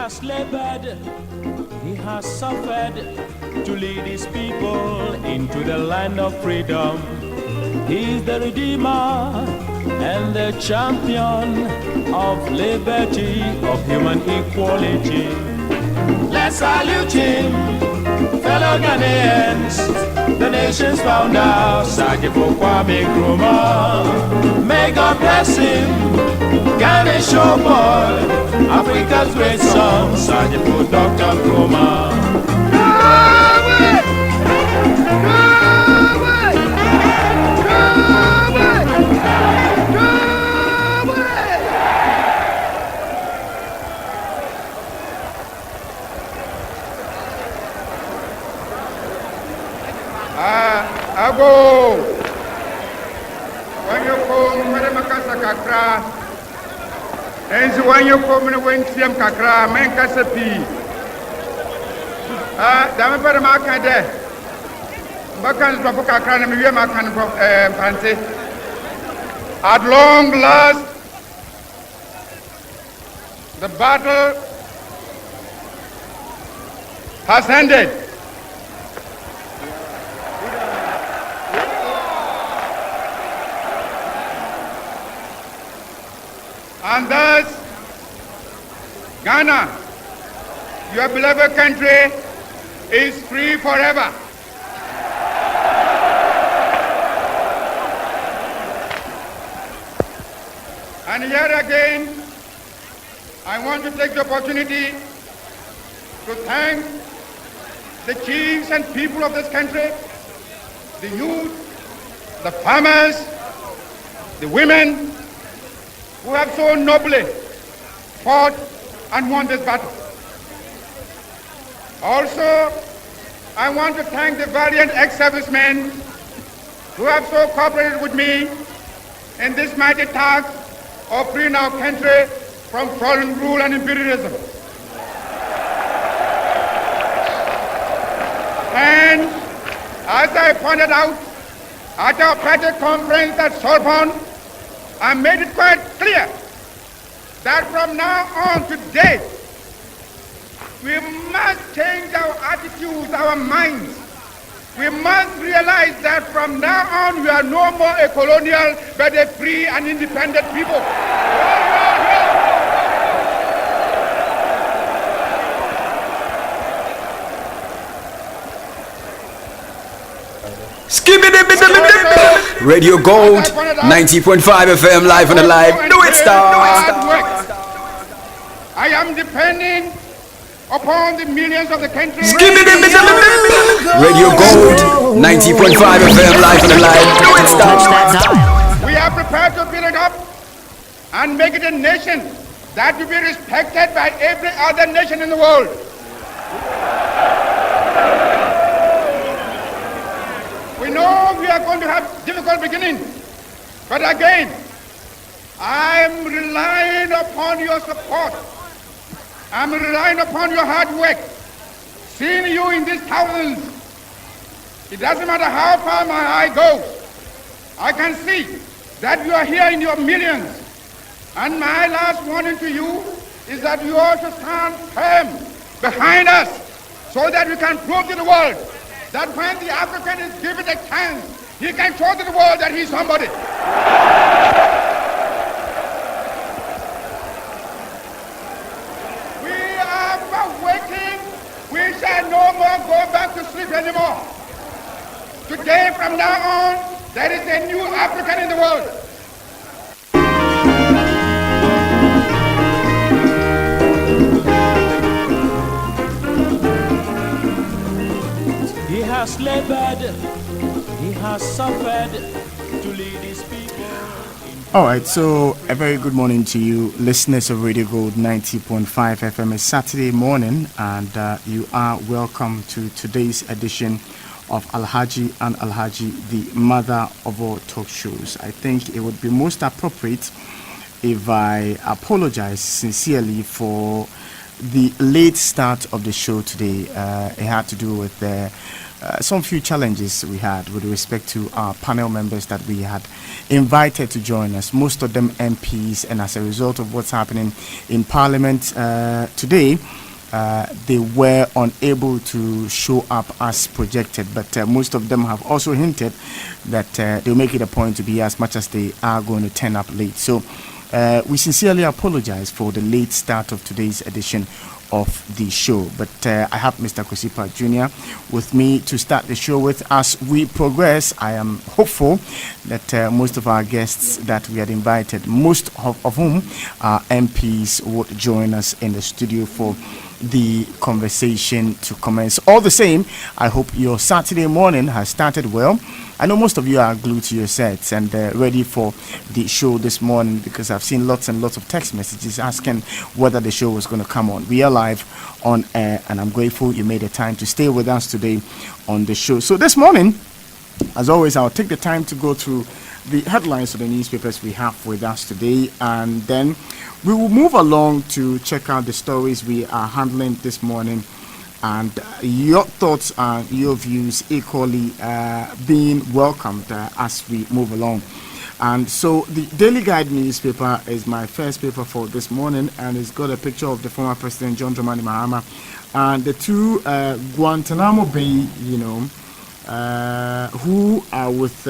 has labored, he has suffered to lead his people into the land of freedom. He's the Redeemer and the champion of liberty, of human equality. Let's salute him, fellow Ghanaians, the nation's founder, Sajifo Kwame Nkrumah. May God bless him, Ghana showboy, Africa's great son, Sajifo Dr. Nkrumah. Ago, when you come, Madame Kakra, and when you come and when Siam Kakra, Menkasapi. Damapara Makade, Bakan Kakra, and Makan Pante. At long last, the battle has ended. And thus, Ghana, your beloved country, is free forever. And here again, I want to take the opportunity to thank the chiefs and people of this country, the youth, the farmers, the women, who have so nobly fought and won this battle. Also, I want to thank the valiant ex-servicemen who have so cooperated with me in this mighty task of freeing our country from foreign rule and imperialism. And as I pointed out at our party conference at Sorbonne, I made it quite clear that from now on today, we must change our attitudes, our minds. We must realize that from now on, we are no more a colonial, but a free and independent people. Radio Gold, 90.5 FM, live on the live. Do it, star. I am depending upon the millions of the country. Radio Gold, 90.5 FM, live on the live. Do it, star. We are prepared to build it up and make it a nation that will be respected by every other nation in the world. We know we are going to have difficult beginnings, but again, I'm relying upon your support. I'm relying upon your hard work. Seeing you in these thousands, it doesn't matter how far my eye goes, I can see that you are here in your millions. And my last warning to you is that you also stand firm behind us so that we can prove to the world that when the African is given a chance, he can show to the world that he's somebody. We are waiting. We shall no more go back to sleep anymore. Today, from now on, there is a new African in the world. He has labored, he has suffered to lead his people. All right, so a very good morning to you, listeners of Radio Gold 90.5 FM. It's Saturday morning, and you are welcome to today's edition of Alhaji and Alhaji, the mother of all talk shows. I think it would be most appropriate if I apologize sincerely for the late start of the show today. It had to do with some few challenges we had with respect to our panel members that we had invited to join us, most of them MPs, and as a result of what's happening in Parliament today, they were unable to show up as projected, but most of them have also hinted that they'll make it a point to be as much as they are going to turn up late. So we sincerely apologize for the late start of today's edition of the show, but I have Mr. Kosipa Jr. with me to start the show with. As we progress, I am hopeful that most of our guests that we had invited, most of whom are MPs, would join us in the studio for the conversation to commence. All the same, I hope your Saturday morning has started well. I know most of you are glued to your sets and ready for the show this morning, because I've seen lots and lots of text messages asking whether the show was going to come on. We are live on air, and I'm grateful you made the time to stay with us today on the show. So this morning, as always, I'll take the time to go through the headlines of the newspapers we have with us today, and then we will move along to check out the stories we are handling this morning, and your thoughts and your views equally being welcomed as we move along. And so the Daily Guide newspaper is my first paper for this morning, and it's got a picture of the former President John Dramani Mahama and the two Guantanamo Bay, who are with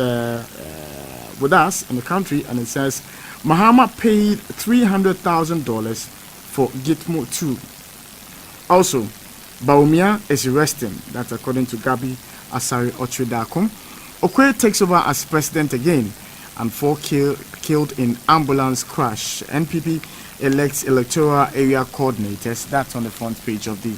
us in the country, and it says Mahama paid $300,000 for Gitmo 2. Also, Baumia is resting. That's according to Gabi Asari Ochredakum. Okoye takes over as president again, and 4 killed in ambulance crash. NPP elects electoral area coordinators. That's on the front page of the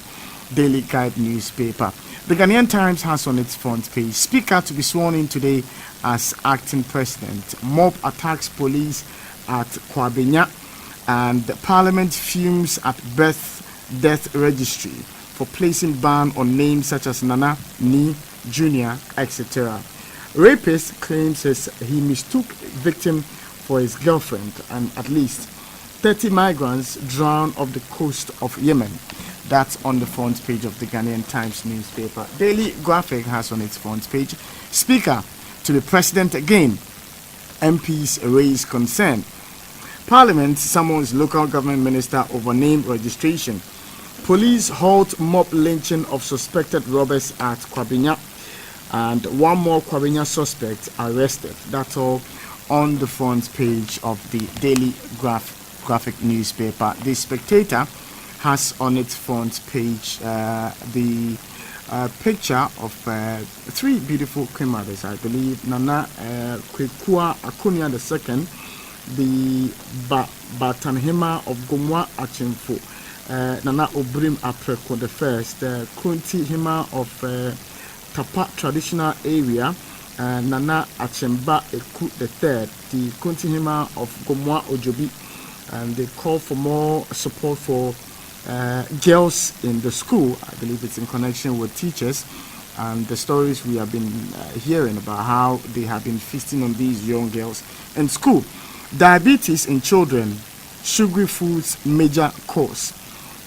Daily Guide newspaper. The Ghanaian Times has on its front page, Speaker to be sworn in today as acting president. Mob attacks police at Kwabenya, and the Parliament fumes at death registry for placing ban on names such as Nana, Ni, Junior, etc. Rapist claims he mistook victim for his girlfriend, and at least 30 migrants drown off the coast of Yemen. That's on the front page of the Ghanaian Times newspaper. Daily Graphic has on its front page, Speaker to be president again. MPs raise concern. Parliament summons local government minister over name registration. Police halt mob lynching of suspected robbers at Kwabenya, and one more Kwabenya suspect arrested. That's all on the front page of the Daily Graphic newspaper. The Spectator has on its front page the picture of 3 beautiful queen mothers, I believe. Nana Kwekua Akunia II, the Batanhima of Gomwa Achimfo, Nana Obrim Apreko the First, Kunti Hima of Tapa traditional area, Nana Achemba Eku the Third, the Kunti Hima of Gomwa Ojobi, and they call for more support for girls in the school. I believe it's in connection with teachers, and the stories we have been hearing about how they have been feasting on these young girls in school. Diabetes in children, sugary foods major cause,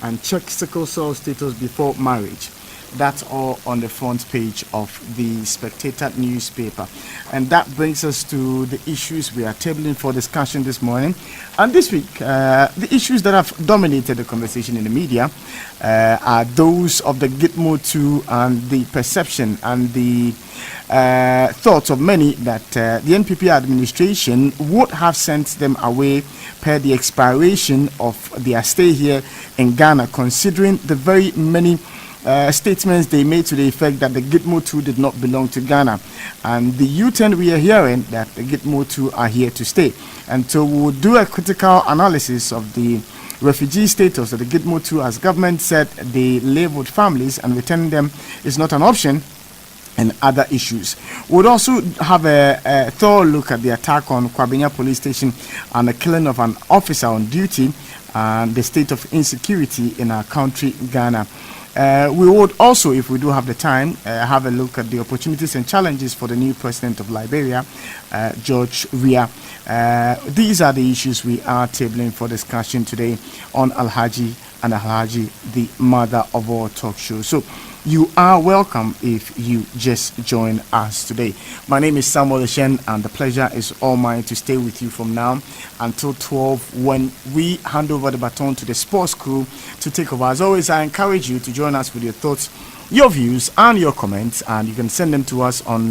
and check sickle cell status before marriage. That's all on the front page of the Spectator newspaper. And that brings us to the issues we are tabling for discussion this morning. And this week, the issues that have dominated the conversation in the media are those of the Gitmo 2 and the perception and the thoughts of many that the NPP administration would have sent them away per the expiration of their stay here in Ghana, considering the very many statements they made to the effect that the Gitmo 2 did not belong to Ghana. And the U-turn we are hearing that the Gitmo 2 are here to stay. And so we'll do a critical analysis of the refugee status that the Gitmo 2, as government said they live with families and returning them is not an option, and other issues. We'll also have a thorough look at the attack on Kwabenya police station and the killing of an officer on duty and the state of insecurity in our country, Ghana. We would also, if we do have the time, have a look at the opportunities and challenges for the new president of Liberia, George Weah. These are the issues we are tabling for discussion today on Alhaji and Alhaji, the mother of all talk shows. So you are welcome if you just join us today. My name is Samuel Shen, and the pleasure is all mine to stay with you from now until 12 when we hand over the baton to the sports crew to take over. As always, I encourage you to join us with your thoughts, your views, and your comments, and you can send them to us on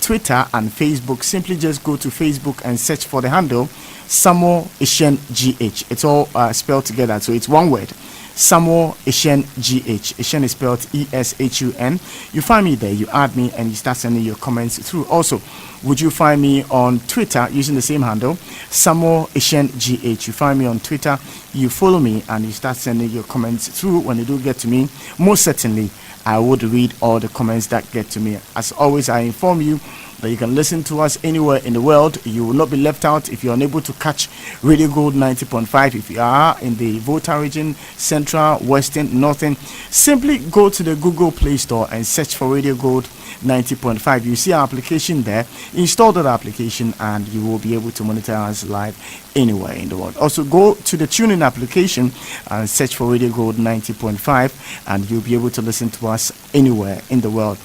Twitter and Facebook. Simply just go to Facebook and search for the handle Samuel Ishen GH. It's all spelled together, so it's one word. Samuel Ishen GH. Ishen is spelled ESHUN. You find me there, you add me, and you start sending your comments through. Also, would you find me on Twitter using the same handle, Samuel Ishen GH? You find me on Twitter, you follow me, and you start sending your comments through. When you do get to me, most certainly I would read all the comments that get to me. As always, I inform you that you can listen to us anywhere in the world. You will not be left out if you're unable to catch Radio Gold 90.5. If you are in the Volta region, Central, Western, Northern, simply go to the Google Play Store and search for Radio Gold 90.5. You see our application there. Install that application and you will be able to monitor us live anywhere in the world. Also, go to the TuneIn application and search for Radio Gold 90.5 and you'll be able to listen to us anywhere in the world.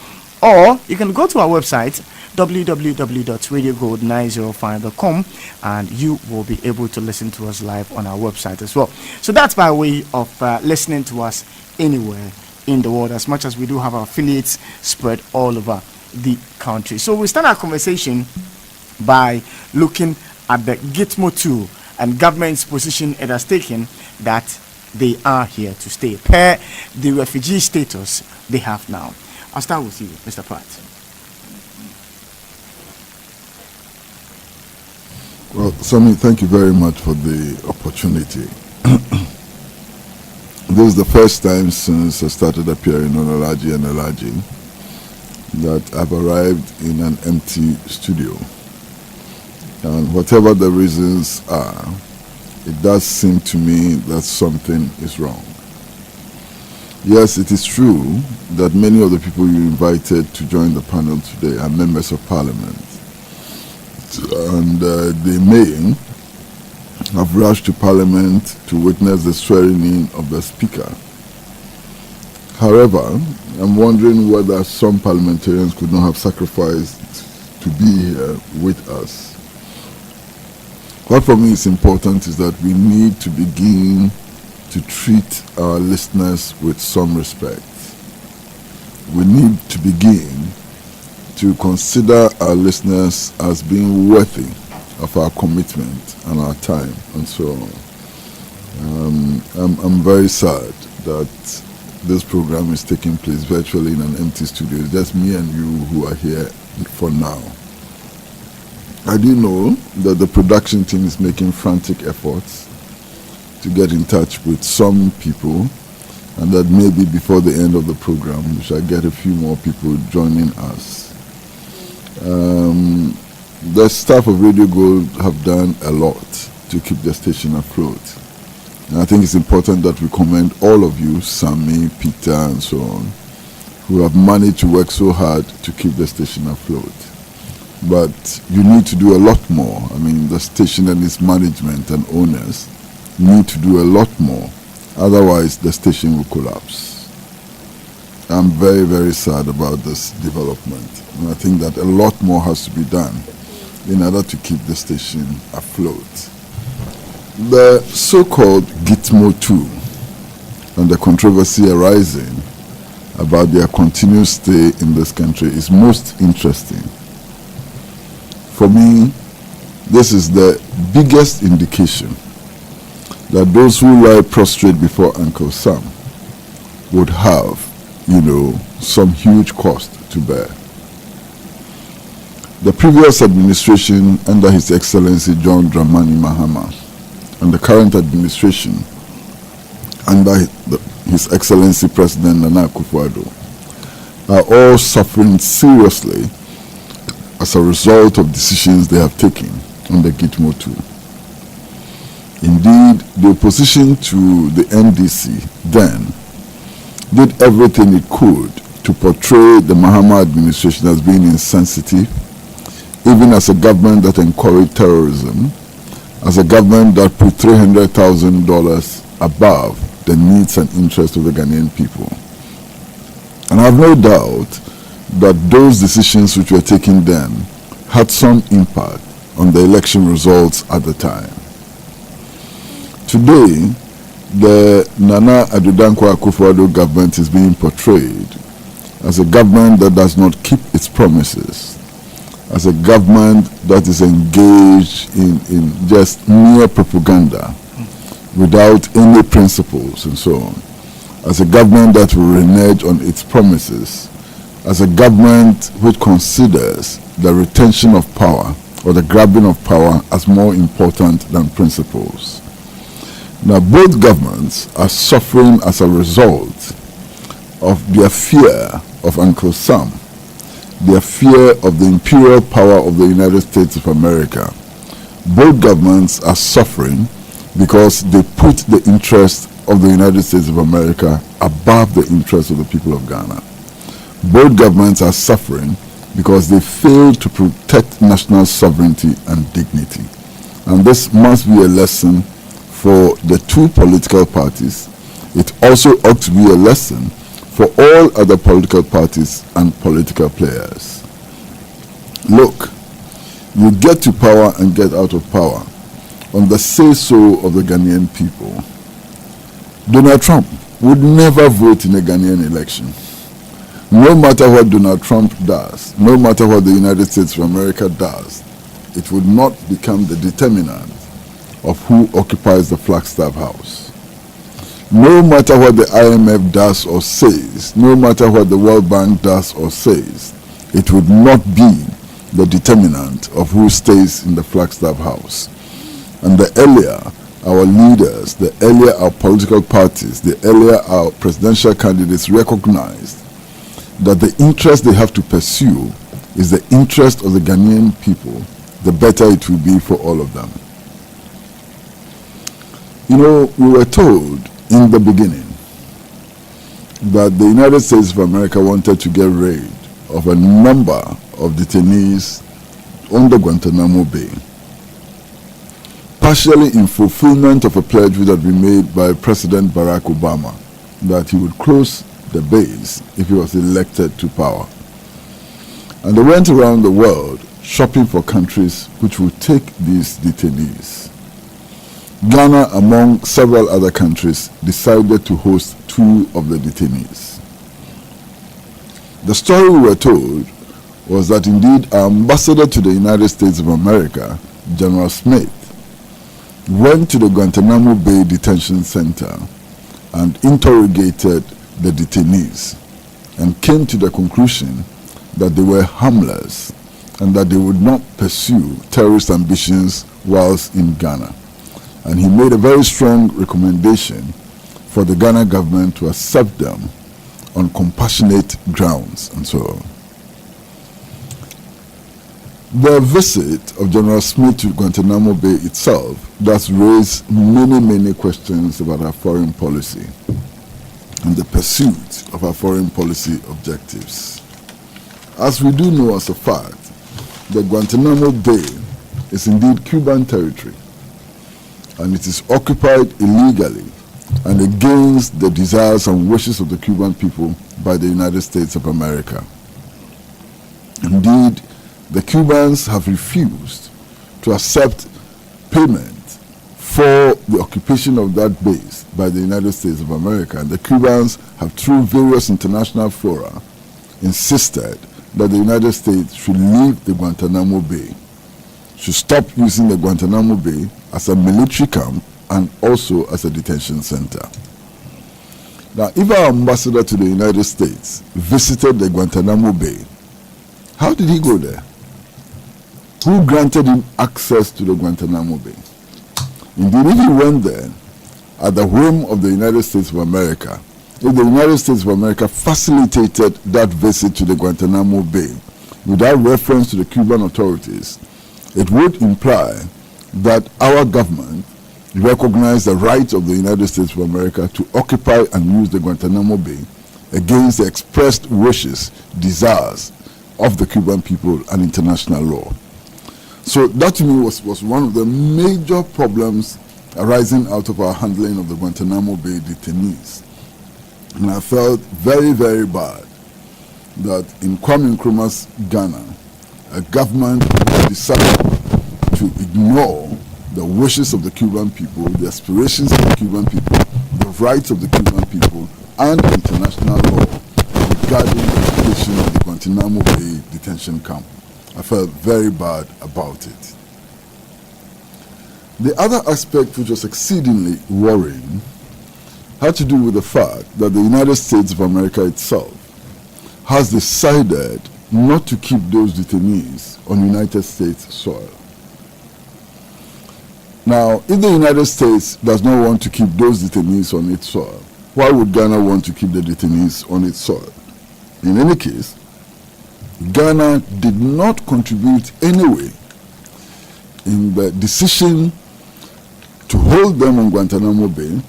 Or you can go to our website www.radiogold905.com and you will be able to listen to us live on our website as well. So that's by way of listening to us anywhere in the world, as much as we do have our affiliates spread all over the country. So we start our conversation by looking at the Gitmo 2 and government's position it has taken that they are here to stay per the refugee status they have now. I'll start with you, Mr. Pratt. Well, Sammy, thank you very much for the opportunity. This is the first time since I started appearing on Alhaji And Alhaji that I've arrived in an empty studio. And whatever the reasons are, it does seem to me that something is wrong. Yes, it is true that many of the people you invited to join the panel today are members of parliament. And they may have rushed to parliament to witness the swearing in of the speaker. However, I'm wondering whether some parliamentarians could not have sacrificed to be here with us. What for me is important is that we need to begin to treat our listeners with some respect. We need to begin to consider our listeners as being worthy of our commitment and our time and so on. I'm very sad that this program is taking place virtually in an empty studio. It's just me and you who are here for now. I do know that the production team is making frantic efforts to get in touch with some people, and that maybe before the end of the program we shall get a few more people joining us. The staff of Radio Gold have done a lot to keep the station afloat. And I think it's important that we commend all of you, Sammy, Peter, and so on, who have managed to work so hard to keep the station afloat. But you need to do a lot more. I mean, the station and its management and owners need to do a lot more. Otherwise, the station will collapse. I'm very, very sad about this development. And I think that a lot more has to be done in order to keep the station afloat. The so-called Gitmo 2 and the controversy arising about their continued stay in this country is most interesting. For me, this is the biggest indication that those who lie prostrate before Uncle Sam would have, some huge cost to bear. The previous administration under His Excellency John Dramani Mahama and the current administration under His Excellency President Nana Akufo-Addo are all suffering seriously as a result of decisions they have taken on the Gitmo 2. Indeed, the opposition to the NDC then did everything it could to portray the Mahama administration as being insensitive, even as a government that encouraged terrorism, as a government that put $300,000 above the needs and interests of the Ghanaian people. And I have no doubt that those decisions which were taken then had some impact on the election results at the time. Today, the Nana Addo Dankwa Akufo-Addo government is being portrayed as a government that does not keep its promises, as a government that is engaged in just mere propaganda without any principles and so on, as a government that will renege on its promises, as a government which considers the retention of power or the grabbing of power as more important than principles. Now, both governments are suffering as a result of their fear of Uncle Sam, their fear of the imperial power of the United States of America. Both governments are suffering because they put the interest of the United States of America above the interest of the people of Ghana. Both governments are suffering because they fail to protect national sovereignty and dignity. And this must be a lesson for the two political parties. It also ought to be a lesson for all other political parties and political players. Look, you get to power and get out of power on the say-so of the Ghanaian people. Donald Trump would never vote in a Ghanaian election. No matter what Donald Trump does, no matter what the United States of America does, it would not become the determinant of who occupies the Flagstaff House. No matter what the IMF does or says, no matter what the World Bank does or says, it would not be the determinant of who stays in the Flagstaff House. And the earlier our leaders, the earlier our political parties, the earlier our presidential candidates recognized that the interest they have to pursue is the interest of the Ghanaian people, the better it will be for all of them. You know, we were told in the beginning that the United States of America wanted to get rid of a number of detainees on the Guantanamo Bay, partially in fulfillment of a pledge which had been made by President Barack Obama that he would close the base if he was elected to power. And they went around the world shopping for countries which would take these detainees. Ghana, among several other countries, decided to host 2 of the detainees. The story we were told was that indeed our ambassador to the United States of America, General Smith, went to the Guantanamo Bay Detention Center and interrogated the detainees and came to the conclusion that they were harmless and that they would not pursue terrorist ambitions whilst in Ghana. And he made a very strong recommendation for the Ghana government to accept them on compassionate grounds and so on. The visit of General Smith to Guantanamo Bay itself does raise many questions about our foreign policy and the pursuit of our foreign policy objectives. As we do know as a fact, the Guantanamo Bay is indeed Cuban territory, and it is occupied illegally and against the desires and wishes of the Cuban people by the United States of America. Indeed, the Cubans have refused to accept payment for the occupation of that base by the United States of America. And the Cubans have, through various international fora, insisted that the United States should leave the Guantanamo Bay, should stop using the Guantanamo Bay as a military camp and also as a detention center. Now, if our ambassador to the United States visited the Guantanamo Bay, how did he go there? Who granted him access to the Guantanamo Bay? Indeed, if he went there at the whim of the United States of America, if the United States of America facilitated that visit to the Guantanamo Bay without reference to the Cuban authorities, it would imply that our government recognized the right of the United States of America to occupy and use the Guantanamo Bay against the expressed wishes, desires of the Cuban people and international law. So that to me was one of the major problems arising out of our handling of the Guantanamo Bay detainees. And I felt very bad that in Kwame Nkrumah's Ghana, a government decided to ignore the wishes of the Cuban people, the aspirations of the Cuban people, the rights of the Cuban people, and international law regarding the location of the Guantanamo Bay detention camp. I felt very bad about it. The other aspect which was exceedingly worrying had to do with the fact that the United States of America itself has decided not to keep those detainees on United States soil. Now, if the United States does not want to keep those detainees on its soil, why would Ghana want to keep the detainees on its soil? In any case, Ghana did not contribute anyway in the decision to hold them on Guantanamo Bay,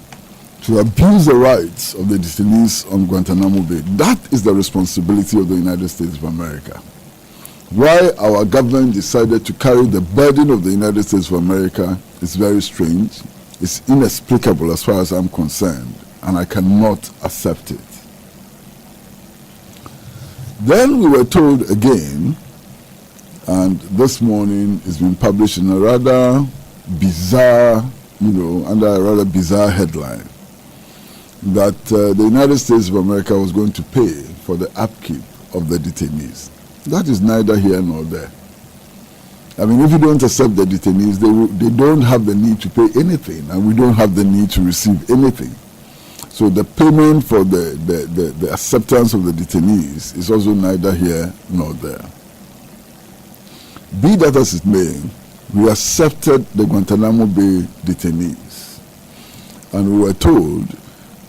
to abuse the rights of the detainees on Guantanamo Bay. That is the responsibility of the United States of America. Why our government decided to carry the burden of the United States of America is very strange. It's inexplicable as far as I'm concerned, and I cannot accept it. Then we were told again, and this morning it's been published in a rather bizarre, under a rather bizarre headline, that the United States of America was going to pay for the upkeep of the detainees. That is neither here nor there. I mean, if you don't accept the detainees, they don't have the need to pay anything, and we don't have the need to receive anything. So the payment for the acceptance of the detainees is also neither here nor there. Be that as it may, we accepted the Guantanamo Bay detainees, and we were told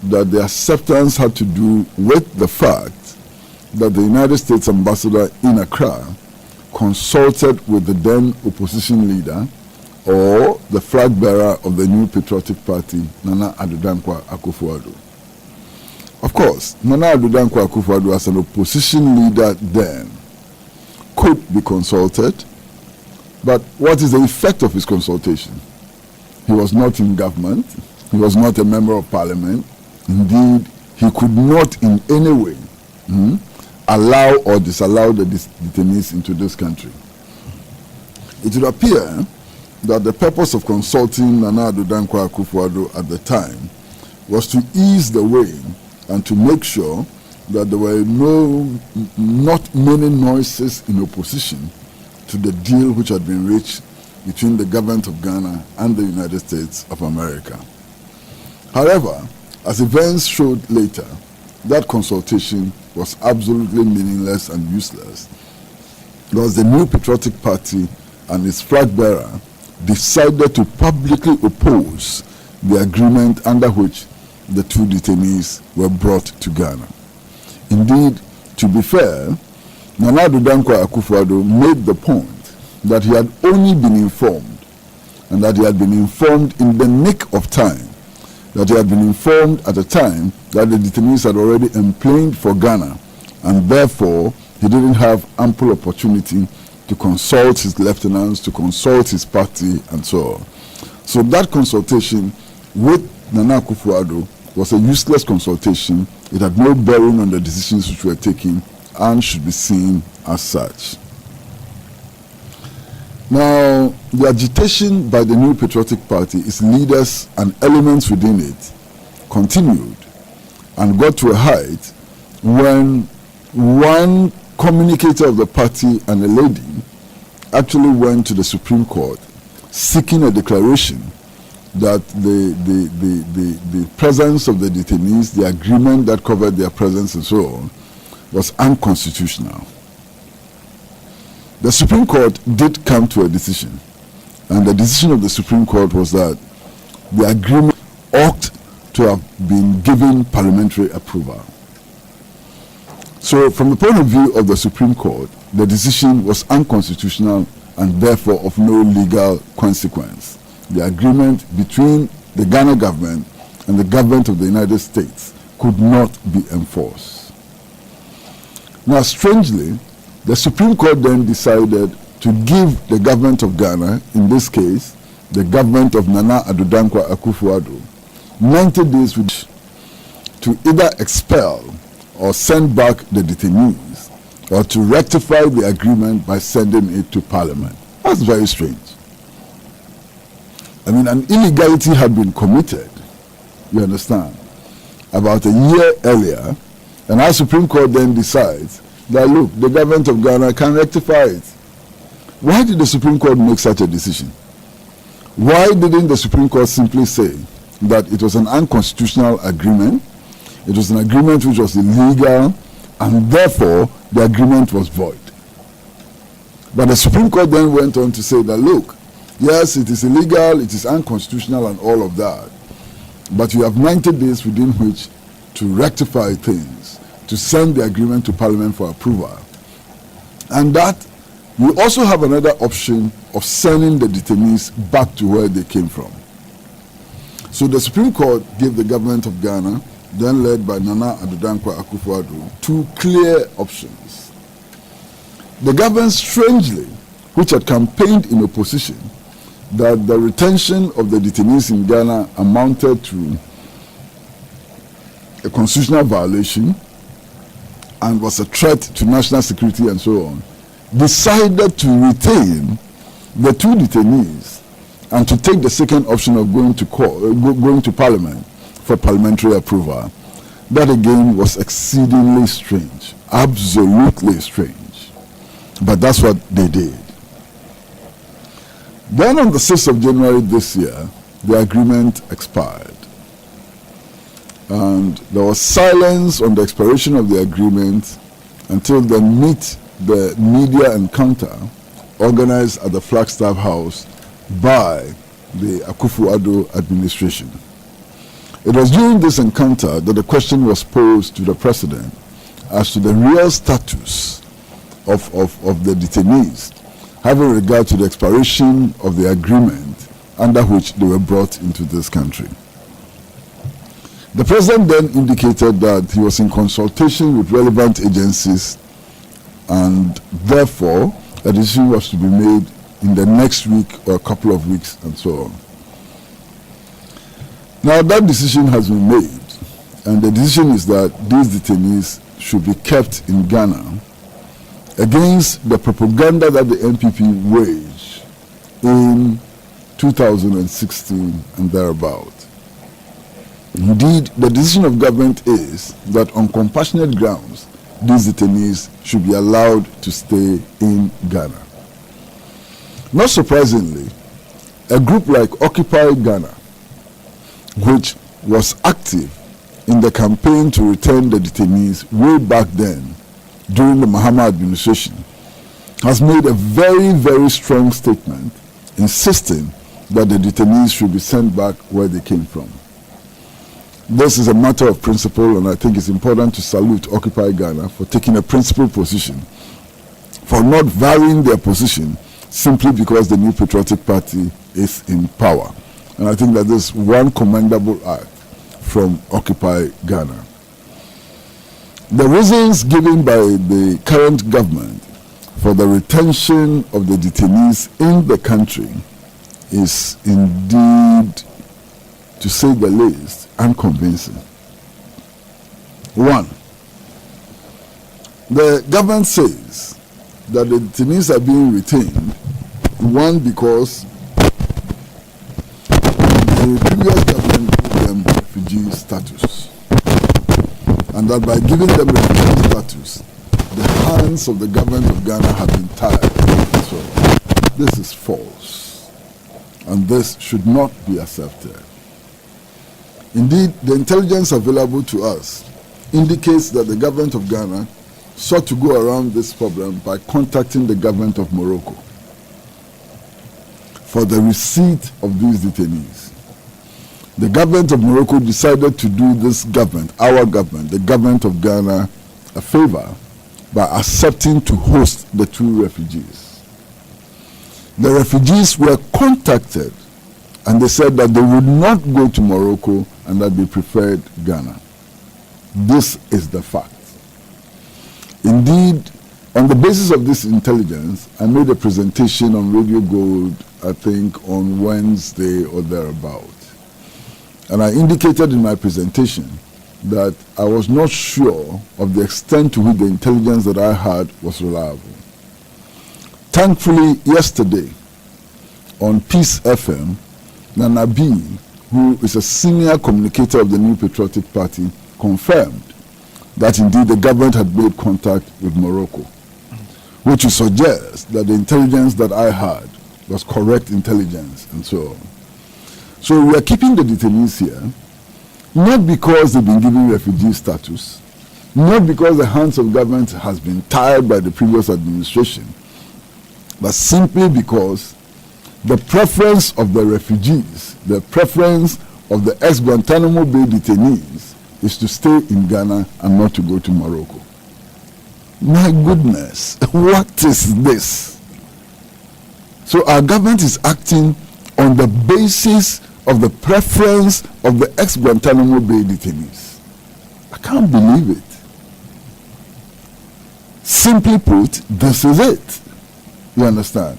that the acceptance had to do with the fact that the United States ambassador in Accra consulted with the then opposition leader or the flag bearer of the New Patriotic Party, Nana Addo Dankwa Akufo-Addo. Of course, Nana Addo Dankwa Akufo-Addo, as an opposition leader then, could be consulted, but what is the effect of his consultation? He was not in government, he was not a member of parliament. Indeed, he could not in any way allow or disallow the detainees into this country. It would appear that the purpose of consulting Nana Addo Dankwa Akufo-Addo at the time was to ease the way and to make sure that there were not many noises in opposition to the deal which had been reached between the government of Ghana and the United States of America. However, as events showed later, that consultation was absolutely meaningless and useless, because the New Patriotic Party and its flag bearer decided to publicly oppose the agreement under which the two detainees were brought to Ghana. Indeed, to be fair, Nana Addo Dankwa Akufo-Addo made the point that he had only been informed, and that he had been informed in the nick of time, that he had been informed at a time that the detainees had already emplaned for Ghana, and therefore he didn't have ample opportunity to consult his lieutenants, to consult his party, and so on. So that consultation with Nana Akufo-Addo was a useless consultation. It had no bearing on the decisions which were taken and should be seen as such. Now, the agitation by the New Patriotic Party, its leaders and elements within it, continued and got to a height when one communicator of the party and a lady actually went to the Supreme Court seeking a declaration that the presence of the detainees, the agreement that covered their presence and so on, was unconstitutional. The Supreme Court did come to a decision, and the decision of the Supreme Court was that the agreement ought to have been given parliamentary approval. So from the point of view of the Supreme Court, the decision was unconstitutional and therefore of no legal consequence. The agreement between the Ghana government and the government of the United States could not be enforced. Now, strangely, the Supreme Court then decided to give the government of Ghana, in this case, the government of Nana Addo Dankwa Akufo-Addo, 90 days to either expel or send back the detainees or to rectify the agreement by sending it to Parliament. That's very strange. I mean, an illegality had been committed, you understand, about a year earlier, and our Supreme Court then decides that, look, the government of Ghana can rectify it. Why did the Supreme Court make such a decision? Why didn't the Supreme Court simply say that it was an unconstitutional agreement, it was an agreement which was illegal, and therefore the agreement was void? But the Supreme Court then went on to say that, look, yes, it is illegal, it is unconstitutional and all of that, but you have 90 days within which to rectify things, to send the agreement to Parliament for approval. And that you also have another option of sending the detainees back to where they came from. So the Supreme Court gave the government of Ghana, then led by Nana Addo Dankwa Akufo-Addo, two clear options. The government, strangely, which had campaigned in opposition that the retention of the detainees in Ghana amounted to a constitutional violation and was a threat to national security and so on, decided to retain the two detainees and to take the second option of going to Parliament for parliamentary approval. That again was exceedingly strange, absolutely strange. But that's what they did. Then on the 6th of January this year, the agreement expired. And there was silence on the expiration of the agreement until the media encounter organized at the Flagstaff House by the Akufo-Addo administration. It was during this encounter that the question was posed to the president as to the real status of the detainees, having regard to the expiration of the agreement under which they were brought into this country. The president then indicated that he was in consultation with relevant agencies and therefore a decision was to be made in the next week or a couple of weeks and so on. Now that decision has been made, and the decision is that these detainees should be kept in Ghana against the propaganda that the NPP waged in 2016 and thereabout. Indeed, the decision of government is that on compassionate grounds, these detainees should be allowed to stay in Ghana. Not surprisingly, a group like Occupy Ghana, which was active in the campaign to return the detainees way back then during the Mahama administration, has made a very, very strong statement insisting that the detainees should be sent back where they came from. This is a matter of principle, and I think it's important to salute Occupy Ghana for taking a principled position, for not varying their position simply because the New Patriotic Party is in power. And I think that this is one commendable act from Occupy Ghana. The reasons given by the current government for the retention of the detainees in the country is indeed, to say the least, unconvincing. One, the government says that the detainees are being retained, one, because the previous government gave them refugee status, and that by giving them refugee status, the hands of the government of Ghana have been tied. So this is false, and this should not be accepted. Indeed, the intelligence available to us indicates that the government of Ghana sought to go around this problem by contacting the government of Morocco for the receipt of these detainees. The government of Morocco decided to do this government, our government, the government of Ghana, a favor by accepting to host the two refugees. The refugees were contacted and they said that they would not go to Morocco and that they preferred Ghana. This is the fact. Indeed, on the basis of this intelligence, I made a presentation on Radio Gold, I think on Wednesday or thereabout. And I indicated in my presentation that I was not sure of the extent to which the intelligence that I had was reliable. Thankfully, yesterday on Peace FM, Nana B, who is a senior communicator of the New Patriotic Party, confirmed that indeed the government had made contact with Morocco, which would suggest that the intelligence that I had was correct intelligence and so on. So we are keeping the detainees here, not because they've been given refugee status, not because the hands of government has been tied by the previous administration, but simply because the preference of the refugees, the preference of the ex-Guantanamo Bay detainees is to stay in Ghana and not to go to Morocco. My goodness, what is this? So our government is acting on the basis of the preference of the ex-Guantanamo Bay detainees. I can't believe it. Simply put, this is it. You understand?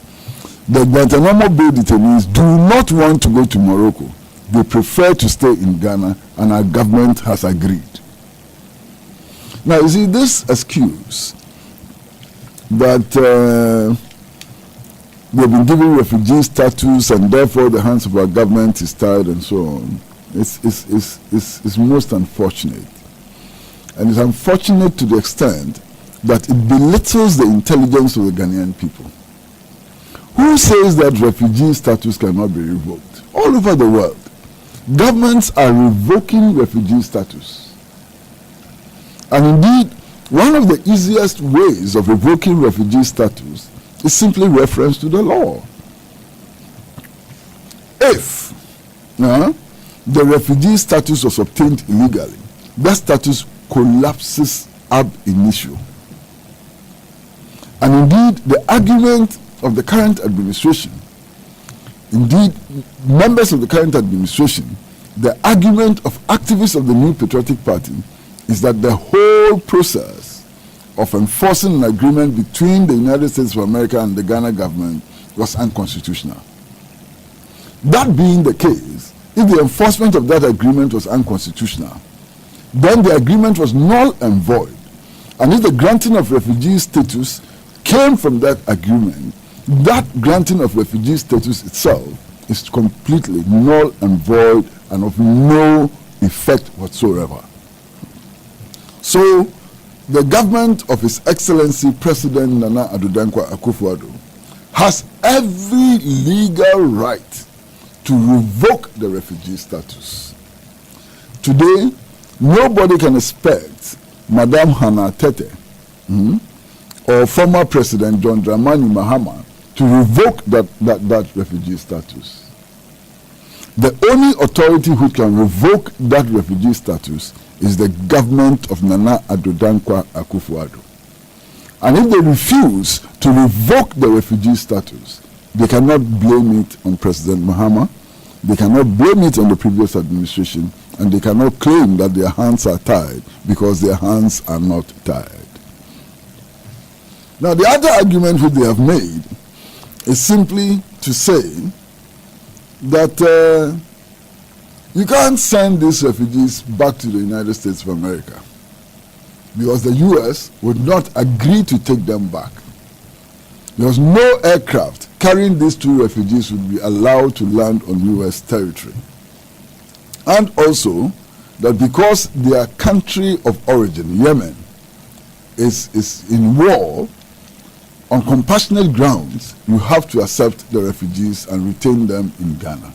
The Guantanamo Bay detainees do not want to go to Morocco. They prefer to stay in Ghana, and our government has agreed. Now, you see, this excuse that they've been given refugee status and therefore the hands of our government is tied and so on, is most unfortunate. And it's unfortunate to the extent that it belittles the intelligence of the Ghanaian people. Who says that refugee status cannot be revoked? All over the world, governments are revoking refugee status. And indeed, one of the easiest ways of revoking refugee status is simply reference to the law. If the refugee status was obtained illegally, that status collapses ab initio. And indeed, the argument of the current administration, indeed, members of the current administration, the argument of activists of the New Patriotic Party is that the whole process of enforcing an agreement between the United States of America and the Ghana government was unconstitutional. That being the case, if the enforcement of that agreement was unconstitutional, then the agreement was null and void. And if the granting of refugee status came from that agreement, that granting of refugee status itself is completely null and void and of no effect whatsoever. So, the government of His Excellency President Nana Addo Akufo-Addo has every legal right to revoke the refugee status. Today, nobody can expect Madam Hannah Tete or former President John Dramani Mahama to revoke that refugee status. The only authority which can revoke that refugee status is the government of Nana Addo Akufo-Addo. And if they refuse to revoke the refugee status, they cannot blame it on President Mahama, they cannot blame it on the previous administration, and they cannot claim that their hands are tied because their hands are not tied. Now, the other argument which they have made is simply to say that you can't send these refugees back to the United States of America because the U.S. would not agree to take them back. Because no aircraft carrying these two refugees would be allowed to land on U.S. territory. And also that because their country of origin, Yemen, is in war, on compassionate grounds, you have to accept the refugees and retain them in Ghana.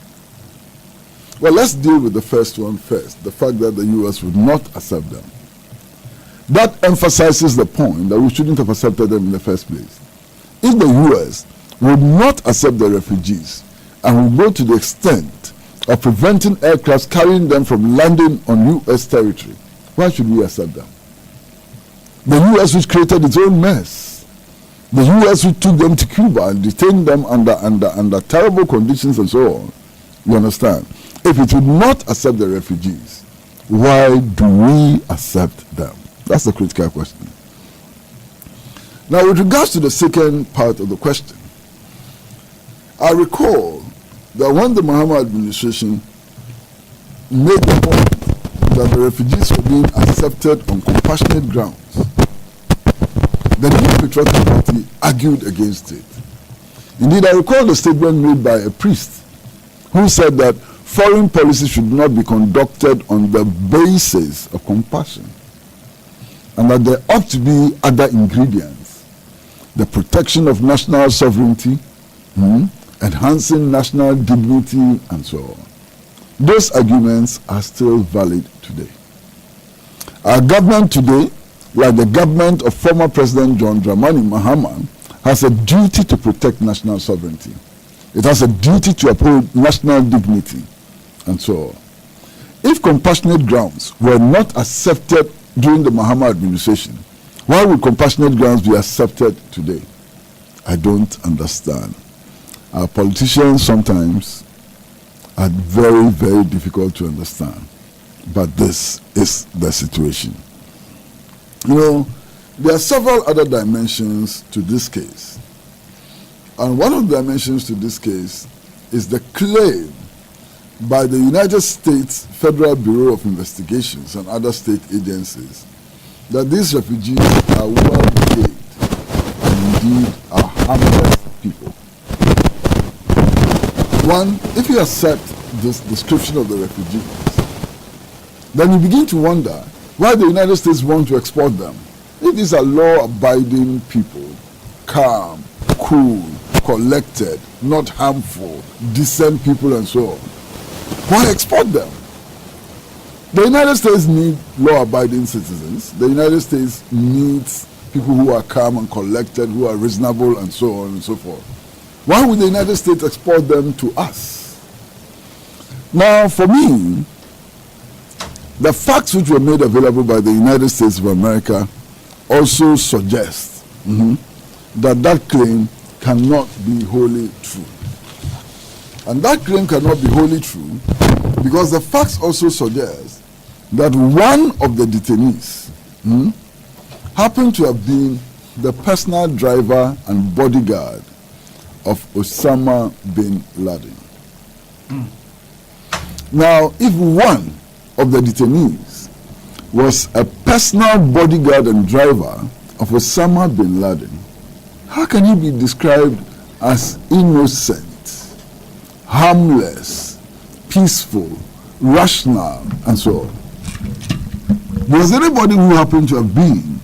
Well, let's deal with the first one first, the fact that the U.S. would not accept them. That emphasizes the point that we shouldn't have accepted them in the first place. If the U.S. would not accept the refugees and would go to the extent of preventing aircrafts carrying them from landing on U.S. territory, why should we accept them? The U.S. which created its own mess. The U.S. who took them to Cuba and detained them under terrible conditions and so on. You understand? If it would not accept the refugees, why do we accept them? That's the critical question. Now, with regards to the second part of the question, I recall that when the Mahama administration made the point that the refugees were being accepted on compassionate grounds, the New Patriotic Party argued against it. Indeed, I recall the statement made by a priest who said that foreign policy should not be conducted on the basis of compassion, and that there ought to be other ingredients: the protection of national sovereignty, enhancing national dignity, and so on. Those arguments are still valid today. Our government today, like the government of former President John Dramani Mahama, has a duty to protect national sovereignty. It has a duty to uphold national dignity, and so on. If compassionate grounds were not accepted during the Mahama administration, why would compassionate grounds be accepted today? I don't understand. Our politicians sometimes are very, very difficult to understand. But this is the situation. You know, there are several other dimensions to this case. And one of the dimensions to this case is the claim by the United States Federal Bureau of Investigations and other state agencies that these refugees are well behaved and indeed are harmless people. One, if you accept this description of the refugees, then you begin to wonder why the United States want to export them. If these are law-abiding people, calm, cool, collected, not harmful, decent people and so on, why export them? The United States needs law-abiding citizens. The United States needs people who are calm and collected, who are reasonable and so on and so forth. Why would the United States export them to us? Now, for me, the facts which were made available by the United States of America also suggest that claim cannot be wholly true. And that claim cannot be wholly true because the facts also suggest that one of the detainees happened to have been the personal driver and bodyguard of Osama bin Laden. Now, if one of the detainees was a personal bodyguard and driver of Osama bin Laden, how can he be described as innocent, harmless, peaceful, rational, and so on? Because anybody who happened to have been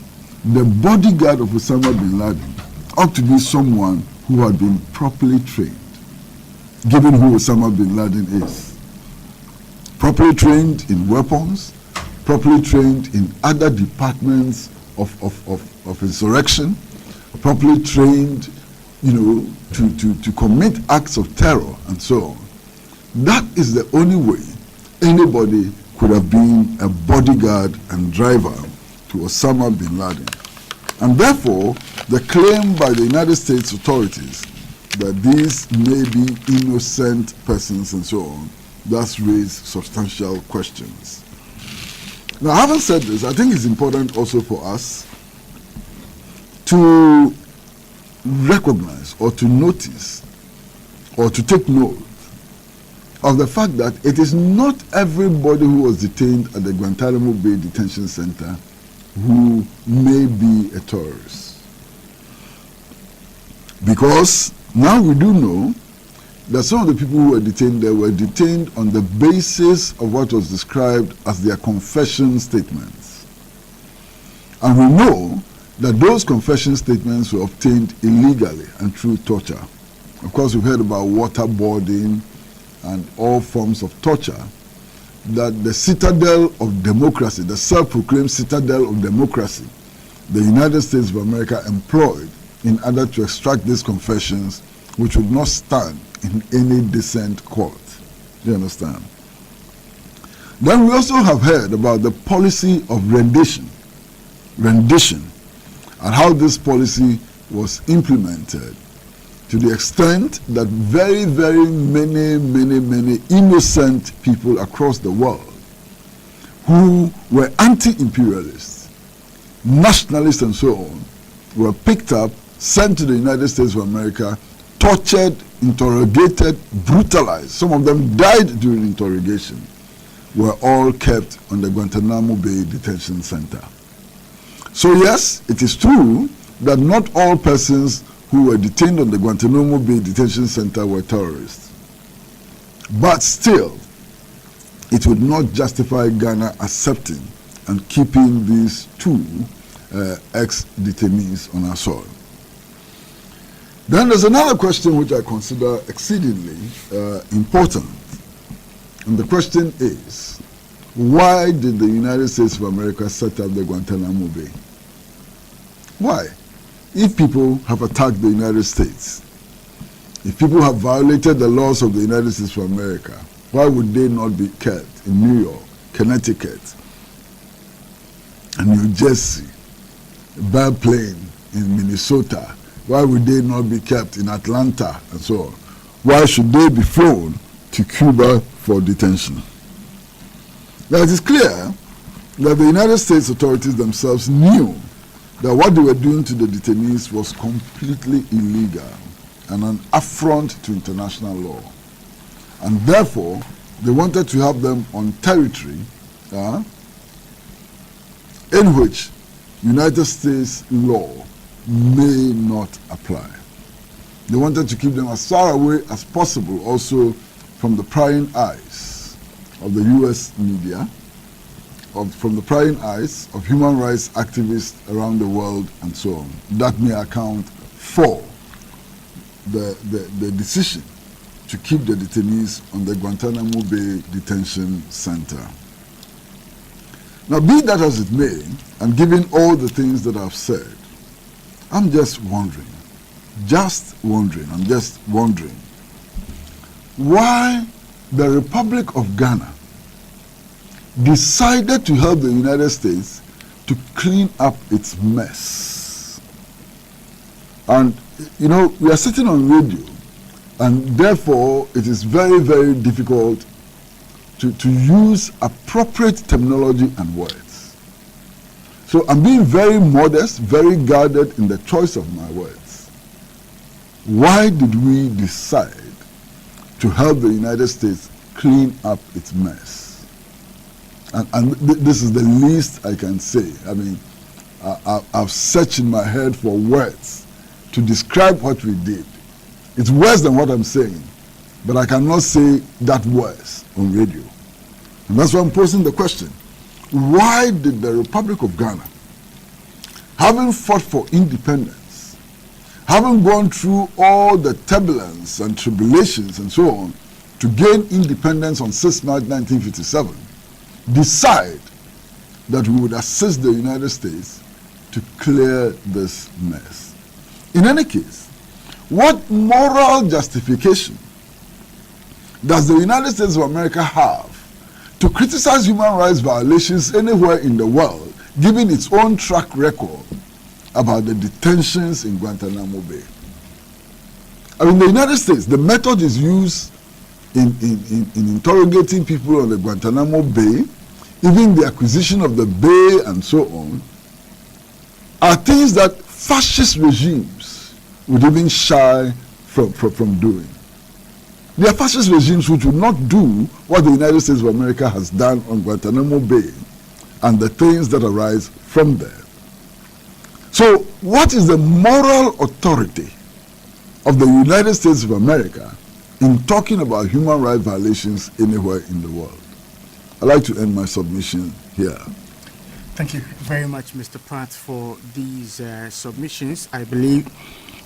the bodyguard of Osama bin Laden ought to be someone who had been properly trained, given who Osama bin Laden is. Properly trained in weapons, properly trained in other departments of insurrection, properly trained, to commit acts of terror and so on. That is the only way anybody could have been a bodyguard and driver to Osama bin Laden. And therefore, the claim by the United States authorities that these may be innocent persons and so on, thus raise substantial questions. Now, having said this, I think it's important also for us to recognize or to notice or to take note of the fact that it is not everybody who was detained at the Guantanamo Bay Detention Center who may be a terrorist. Because now we do know that some of the people who were detained there were detained on the basis of what was described as their confession statements. And we know that those confession statements were obtained illegally and through torture. Of course, we've heard about waterboarding and all forms of torture that the citadel of democracy, the self-proclaimed citadel of democracy, the United States of America employed in order to extract these confessions, which would not stand in any decent court. Do you understand? Then we also have heard about the policy of rendition, and how this policy was implemented to the extent that very, very many innocent people across the world who were anti-imperialists, nationalists and so on, were picked up, sent to the United States of America, tortured, interrogated, brutalized. Some of them died during interrogation. were all kept on the Guantanamo Bay Detention Center. So yes, it is true that not all persons who were detained on the Guantanamo Bay Detention Center were terrorists. But still, it would not justify Ghana accepting and keeping these two ex-detainees on our soil. Then there's another question which I consider exceedingly important. And the question is, why did the United States of America set up the Guantanamo Bay? Why? If people have attacked the United States, if people have violated the laws of the United States of America, why would they not be kept in New York, Connecticut, and New Jersey, Belle Plaine in Minnesota? Why would they not be kept in Atlanta and so on? Why should they be flown to Cuba for detention? Now it is clear that the United States authorities themselves knew that what they were doing to the detainees was completely illegal and an affront to international law. And therefore, they wanted to have them on territory in which United States law may not apply. They wanted to keep them as far away as possible also from the prying eyes of the US media, from the prying eyes of human rights activists around the world and so on. That may account for the decision to keep the detainees on the Guantanamo Bay Detention Center. Now, be that as it may, and given all the things that I've said, I'm just wondering why the Republic of Ghana decided to help the United States to clean up its mess. And, you know, we are sitting on radio, and therefore it is very, very difficult to use appropriate terminology and words. So I'm being very modest, very guarded in the choice of my words. Why did we decide to help the United States clean up its mess? And this is the least I can say. I mean, I've searched in my head for words to describe what we did. It's worse than what I'm saying, but I cannot say that worse on radio. And that's why I'm posing the question. Why did the Republic of Ghana, having fought for independence, having gone through all the turbulence and tribulations and so on, to gain independence on 6 March 1957, decide that we would assist the United States to clear this mess? In any case, what moral justification does the United States of America have to criticize human rights violations anywhere in the world, given its own track record about the detentions in Guantanamo Bay? I mean, the United States, the method is used in interrogating people on the Guantanamo Bay, even the acquisition of the bay and so on, are things that fascist regimes would even shy from doing. There are fascist regimes which would not do what the United States of America has done on Guantanamo Bay and the things that arise from there. So, what is the moral authority of the United States of America in talking about human rights violations anywhere in the world? I'd like to end my submission here. Thank you very much, Mr. Pratt, for these submissions. I believe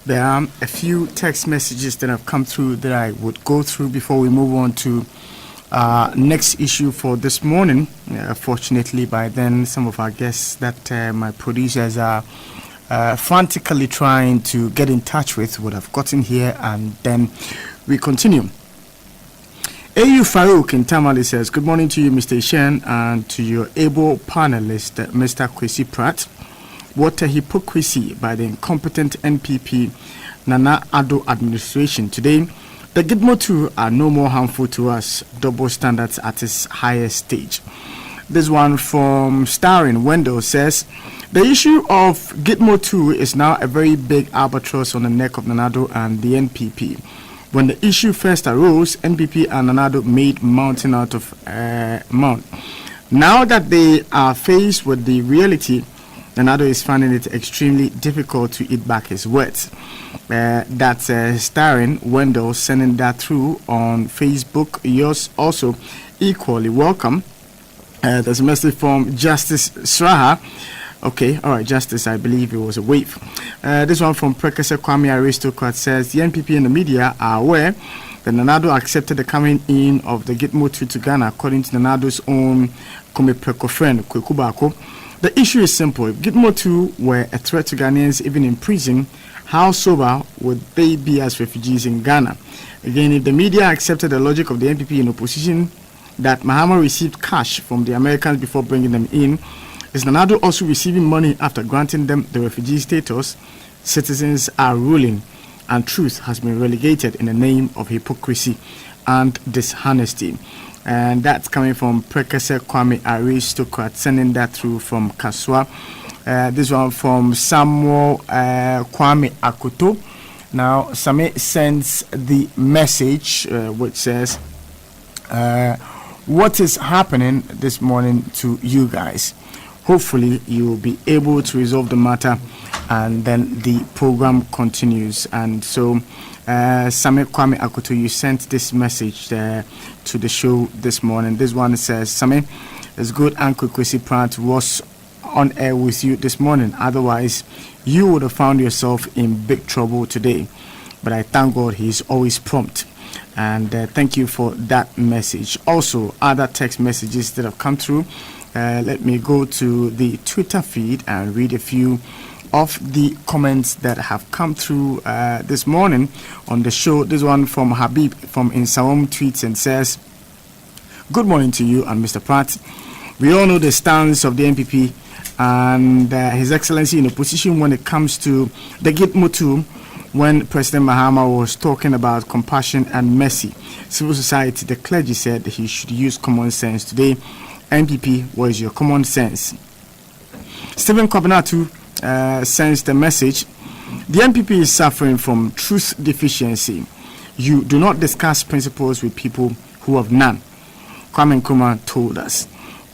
there are a few text messages that have come through that I would go through before we move on to next issue for this morning. Fortunately, by then, some of our guests that my producers are frantically trying to get in touch with would have gotten here, and then we continue. A.U. Farouk in Tamale says, good morning to you, Mr. Ishen, and to your able panelist, Mr. Kwesi Pratt. What a hypocrisy by the incompetent NPP Nana Addo administration. Today, the Gitmo 2 are no more harmful to us, double standards at its highest stage. This one from Starring Wendell says, the issue of Gitmo 2 is now a very big albatross on the neck of Nana Addo and the NPP. When the issue first arose, NPP and Nanado made mountain out of mount. Now that they are faced with the reality, Nanado is finding it extremely difficult to eat back his words. That's starring Wendell sending that through on Facebook. Yours also equally welcome. There's a message from Justice Sraha. Okay, all right, Justice, I believe it was a wave. This one from Prekese Kwame Aristocrat says the NPP and the media are aware that Nanado accepted the coming in of the Gitmo 2 to Ghana according to Nanado's own Komepreko friend, Kwekubako. The issue is simple. If Gitmo 2 were a threat to Ghanaians even in prison, how sober would they be as refugees in Ghana? Again, if the media accepted the logic of the NPP in opposition that Mahama received cash from the Americans before bringing them in, is Nanado also receiving money after granting them the refugee status? Citizens are ruling, and truth has been relegated in the name of hypocrisy and dishonesty. And that's coming from Prekese Kwame Aristocrat, sending that through from Kaswa. This one from Samuel Kwame Akoto. Now, Same sends the message which says, what is happening this morning to you guys? Hopefully, you will be able to resolve the matter, and then the program continues. And so, Same Kwame Akoto, you sent this message to the show this morning. This one says, Same, it's good and Kwesi Pratt was on air with you this morning. Otherwise, you would have found yourself in big trouble today. But I thank God he's always prompt. And thank you for that message. Also, other text messages that have come through. Let me go to the Twitter feed and read a few of the comments that have come through this morning on the show. This one from Habib from Insawam tweets and says, good morning to you and Mr. Pratt. We all know the stance of the NPP and His Excellency in opposition when it comes to the Gitmo 2. When President Mahama was talking about compassion and mercy, civil society, the clergy said he should use common sense. Today, NPP, where is your common sense? Stephen Kobinatu sends the message. The NPP is suffering from truth deficiency. You do not discuss principles with people who have none. Kwame Nkrumah told us.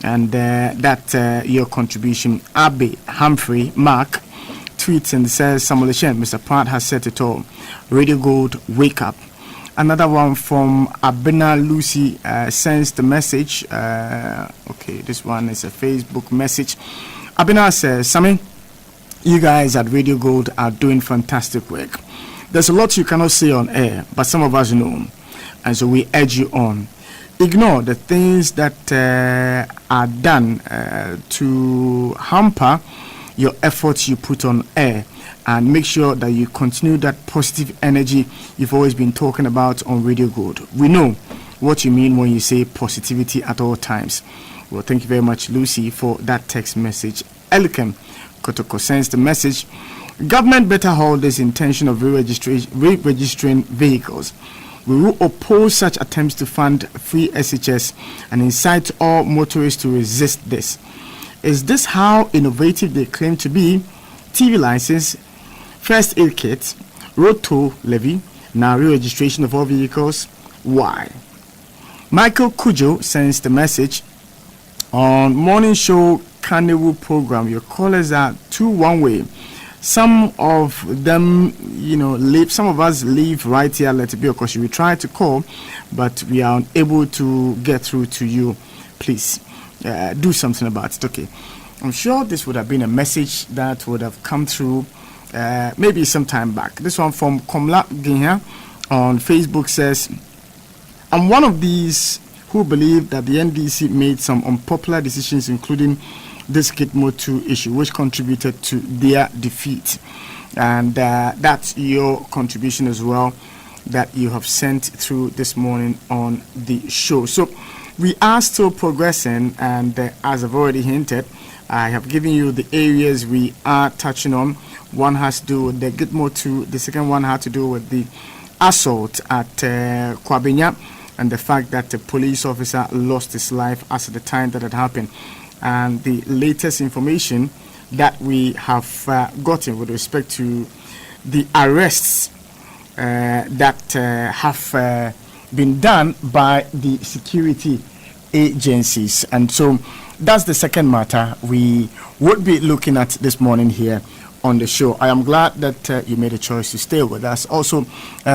And that your contribution. Abe Humphrey Mark tweets and says, Samuel Shen, Mr. Pratt has said it all. Radio Gold, wake up. Another one from Abena Lucy sends the message. Okay, this one is a Facebook message. Abena says, Sammy, you guys at Radio Gold are doing fantastic work. There's a lot you cannot say on air, but some of us know. And so we urge you on. Ignore the things that are done to hamper your efforts you put on air, and make sure that you continue that positive energy you've always been talking about on Radio Gold. We know what you mean when you say positivity at all times. Well, thank you very much, Lucy, for that text message. Elikem Kotoko sends the message. Government better hold this intention of re-registering vehicles. We will oppose such attempts to fund free SHS and incite all motorists to resist this. Is this how innovative they claim to be? TV license, first aid kit, road toll levy, now re-registration of all vehicles. Why? Michael Kujo sends the message. On morning show Carnival program, your callers are too one-way. Some of them, leave. Some of us leave right here. Let it be, because we try to call, but we are unable to get through to you. Please. Do something about it. Okay, I'm sure this would have been a message that would have come through maybe some time back. This one from Komla Ginya on Facebook says, I'm one of these who believe that the NDC made some unpopular decisions, including this Gitmo 2 issue, which contributed to their defeat. And that's your contribution as well that you have sent through this morning on the show. So we are still progressing, and as I've already hinted, I have given you the areas we are touching on. One has to do with the Gitmo 2. The second one had to do with the assault at Kwabenya and the fact that the police officer lost his life as at the time that it happened. And the latest information that we have gotten with respect to the arrests that have been done by the security agencies. And so that's the second matter we would be looking at this morning here on the show. I am glad that you made a choice to stay with us. Also,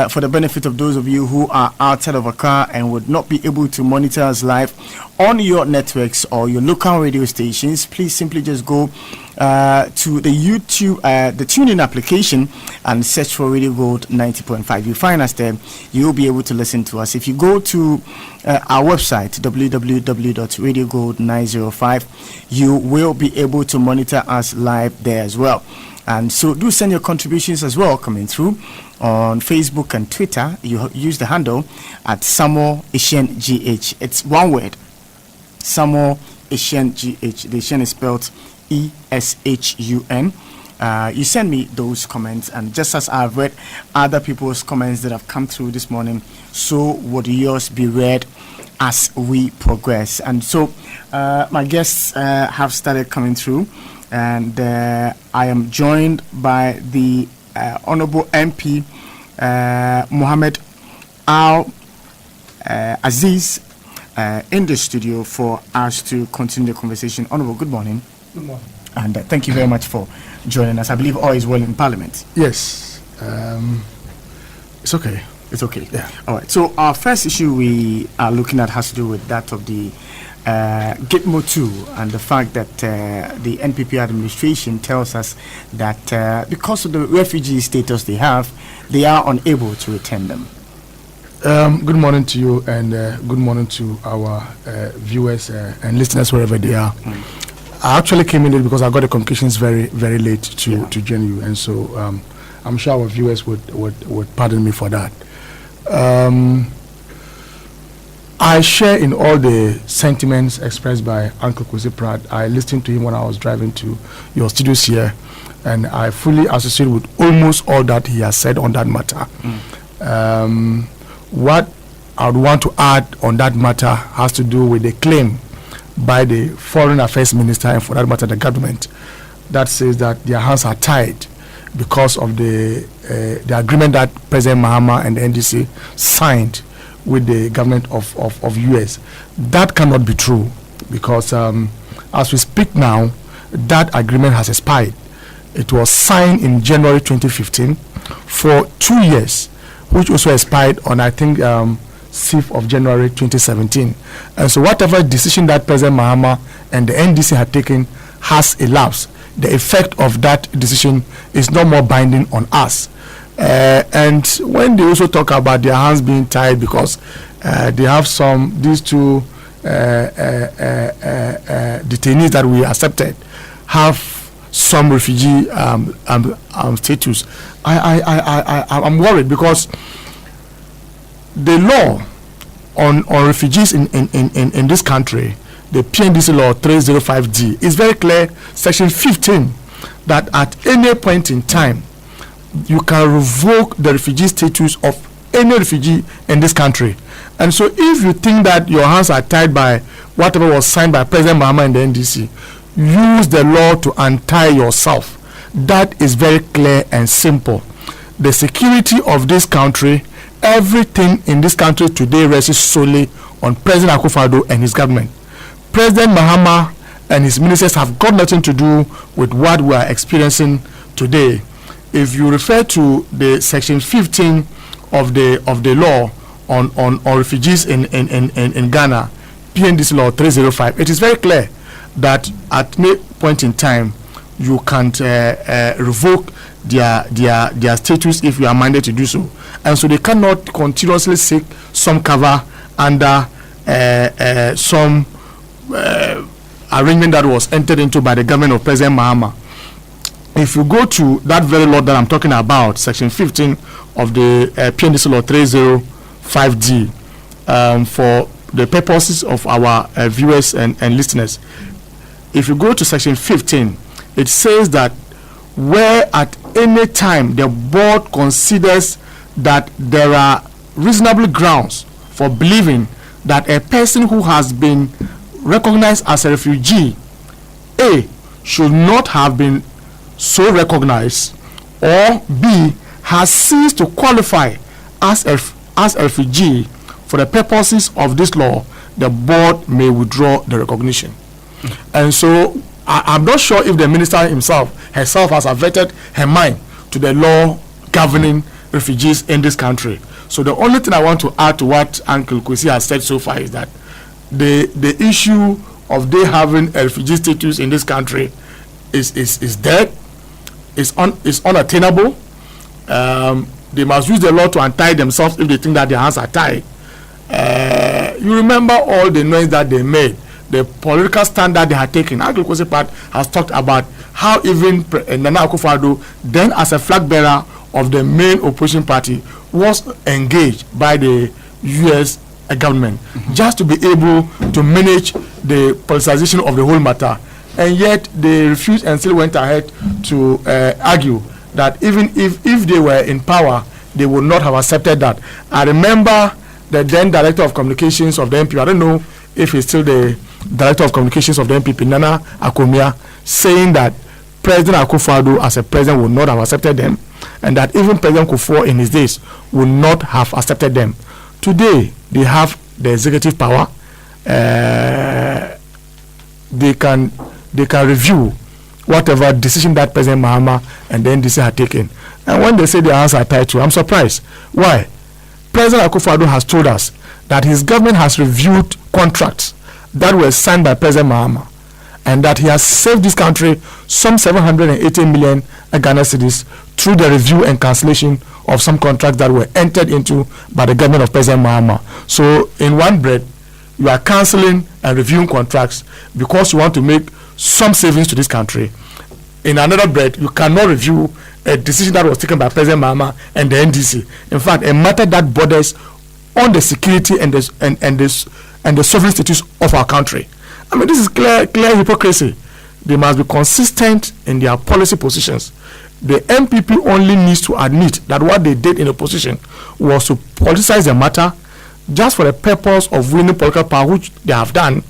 for the benefit of those of you who are outside of a car and would not be able to monitor us live on your networks or your local radio stations, please simply just go to the YouTube, the TuneIn application, and search for Radio Gold 90.5. You find us there. You'll be able to listen to us. If you go to our website, www.radiogold905, you will be able to monitor us live there as well. And so do send your contributions as well coming through on Facebook and Twitter. You use the handle at Samuel Asian GH. It's one word, Samuel Asian GH. The Asian is spelled ESHUN. You send me those comments, and just as I've read other people's comments that have come through this morning, so would yours be read as we progress. And so my guests have started coming through, and I am joined by the Honorable MP Mohammed Al Aziz in the studio for us to continue the conversation. Honorable, good morning. Good morning. And thank you very much for joining us. I believe all is well in Parliament. Yes. It's okay. It's okay. Yeah. All right. So our first issue we are looking at has to do with that of the Gitmo 2 and the fact that the NPP administration tells us that because of the refugee status they have, they are unable to return them. Good morning to you, and good morning to our viewers and listeners wherever they are. I actually came in because I got the communications very, very late to join you, and so I'm sure our viewers would pardon me for that. I share in all the sentiments expressed by Uncle Kwesi Pratt. I listened to him when I was driving to your studios here, and I fully associate with almost all that he has said on that matter. What I would want to add on that matter has to do with the claim by the Foreign Affairs Minister, and for that matter the government, that says that their hands are tied because of the agreement that President Mahama and the NDC signed with the government of US. That cannot be true, because as we speak now, that agreement has expired. It was signed in January 2015 for 2 years, which also expired on, I think, 6th of January 2017. And so whatever decision that President Mahama and the NDC had taken has elapsed. The effect of that decision is no more binding on us. And when they also talk about their hands being tied because they have these two detainees that we accepted have some refugee status, I'm worried, because the law on refugees in this country, the PNDC law 305D, is very clear, section 15, that at any point in time you can revoke the refugee status of any refugee in this country. And so if you think that your hands are tied by whatever was signed by President Mahama and the NDC, use the law to untie yourself. That is very clear and simple. The security of this country, everything in this country today rests solely on President Akufo-Addo and his government. President Mahama and his ministers have got nothing to do with what we are experiencing today. If you refer to the section 15 of the law on refugees in Ghana, PNDC law 305, it is very clear that at any point in time you can't revoke their status if you are minded to do so, and so they cannot continuously seek some cover under some arrangement that was entered into by the government of President Mahama. If you go to that very law that I'm talking about, section 15 of the PNDC law 305D, for the purposes of our viewers and listeners, if you go to section 15, it says that where at any time the board considers that there are reasonable grounds for believing that a person who has been recognized as a refugee, A, should not have been so recognized, or B, has ceased to qualify as a refugee for the purposes of this law, the board may withdraw the recognition. And so I'm not sure if the minister herself has averted her mind to the law governing refugees in this country. So the only thing I want to add to what Uncle Kwesi has said so far is that the issue of they having a refugee status in this country is dead, is unattainable. They must use the law to untie themselves if they think that their hands are tied. You remember all the noise that they made, the political stand that they had taken. Uncle Kwesi Pratt has talked about how even Nana Akufo-Addo, then as a flag bearer of the main opposition party, was engaged by the U.S. government just to be able to manage the politicization of the whole matter. And yet they refused and still went ahead to argue that even if they were in power, they would not have accepted that. I remember the then director of communications of the NPP, I don't know if he's still the director of communications of the NPP, Nana Akomia, saying that President Akufo-Addo as a president would not have accepted them, and that even President Kufuor in his days would not have accepted them. Today, they have the executive power. They can review whatever decision that President Mahama and the NDC had taken. And when they say their hands are tied to, I'm surprised. Why? President Akufo-Addo has told us that his government has reviewed contracts that were signed by President Mahama, and that he has saved this country some 780 million Ghana cedis through the review and cancellation of some contracts that were entered into by the government of President Mahama. So in one breath, you are cancelling and reviewing contracts because you want to make some savings to this country. In another breath, you cannot review a decision that was taken by President Mahama and the NDC. In fact, a matter that borders on the security and the sovereign status of our country. I mean, this is clear hypocrisy. They must be consistent in their policy positions. The MPP only needs to admit that what they did in opposition was to politicize the matter just for the purpose of winning political power, which they have done.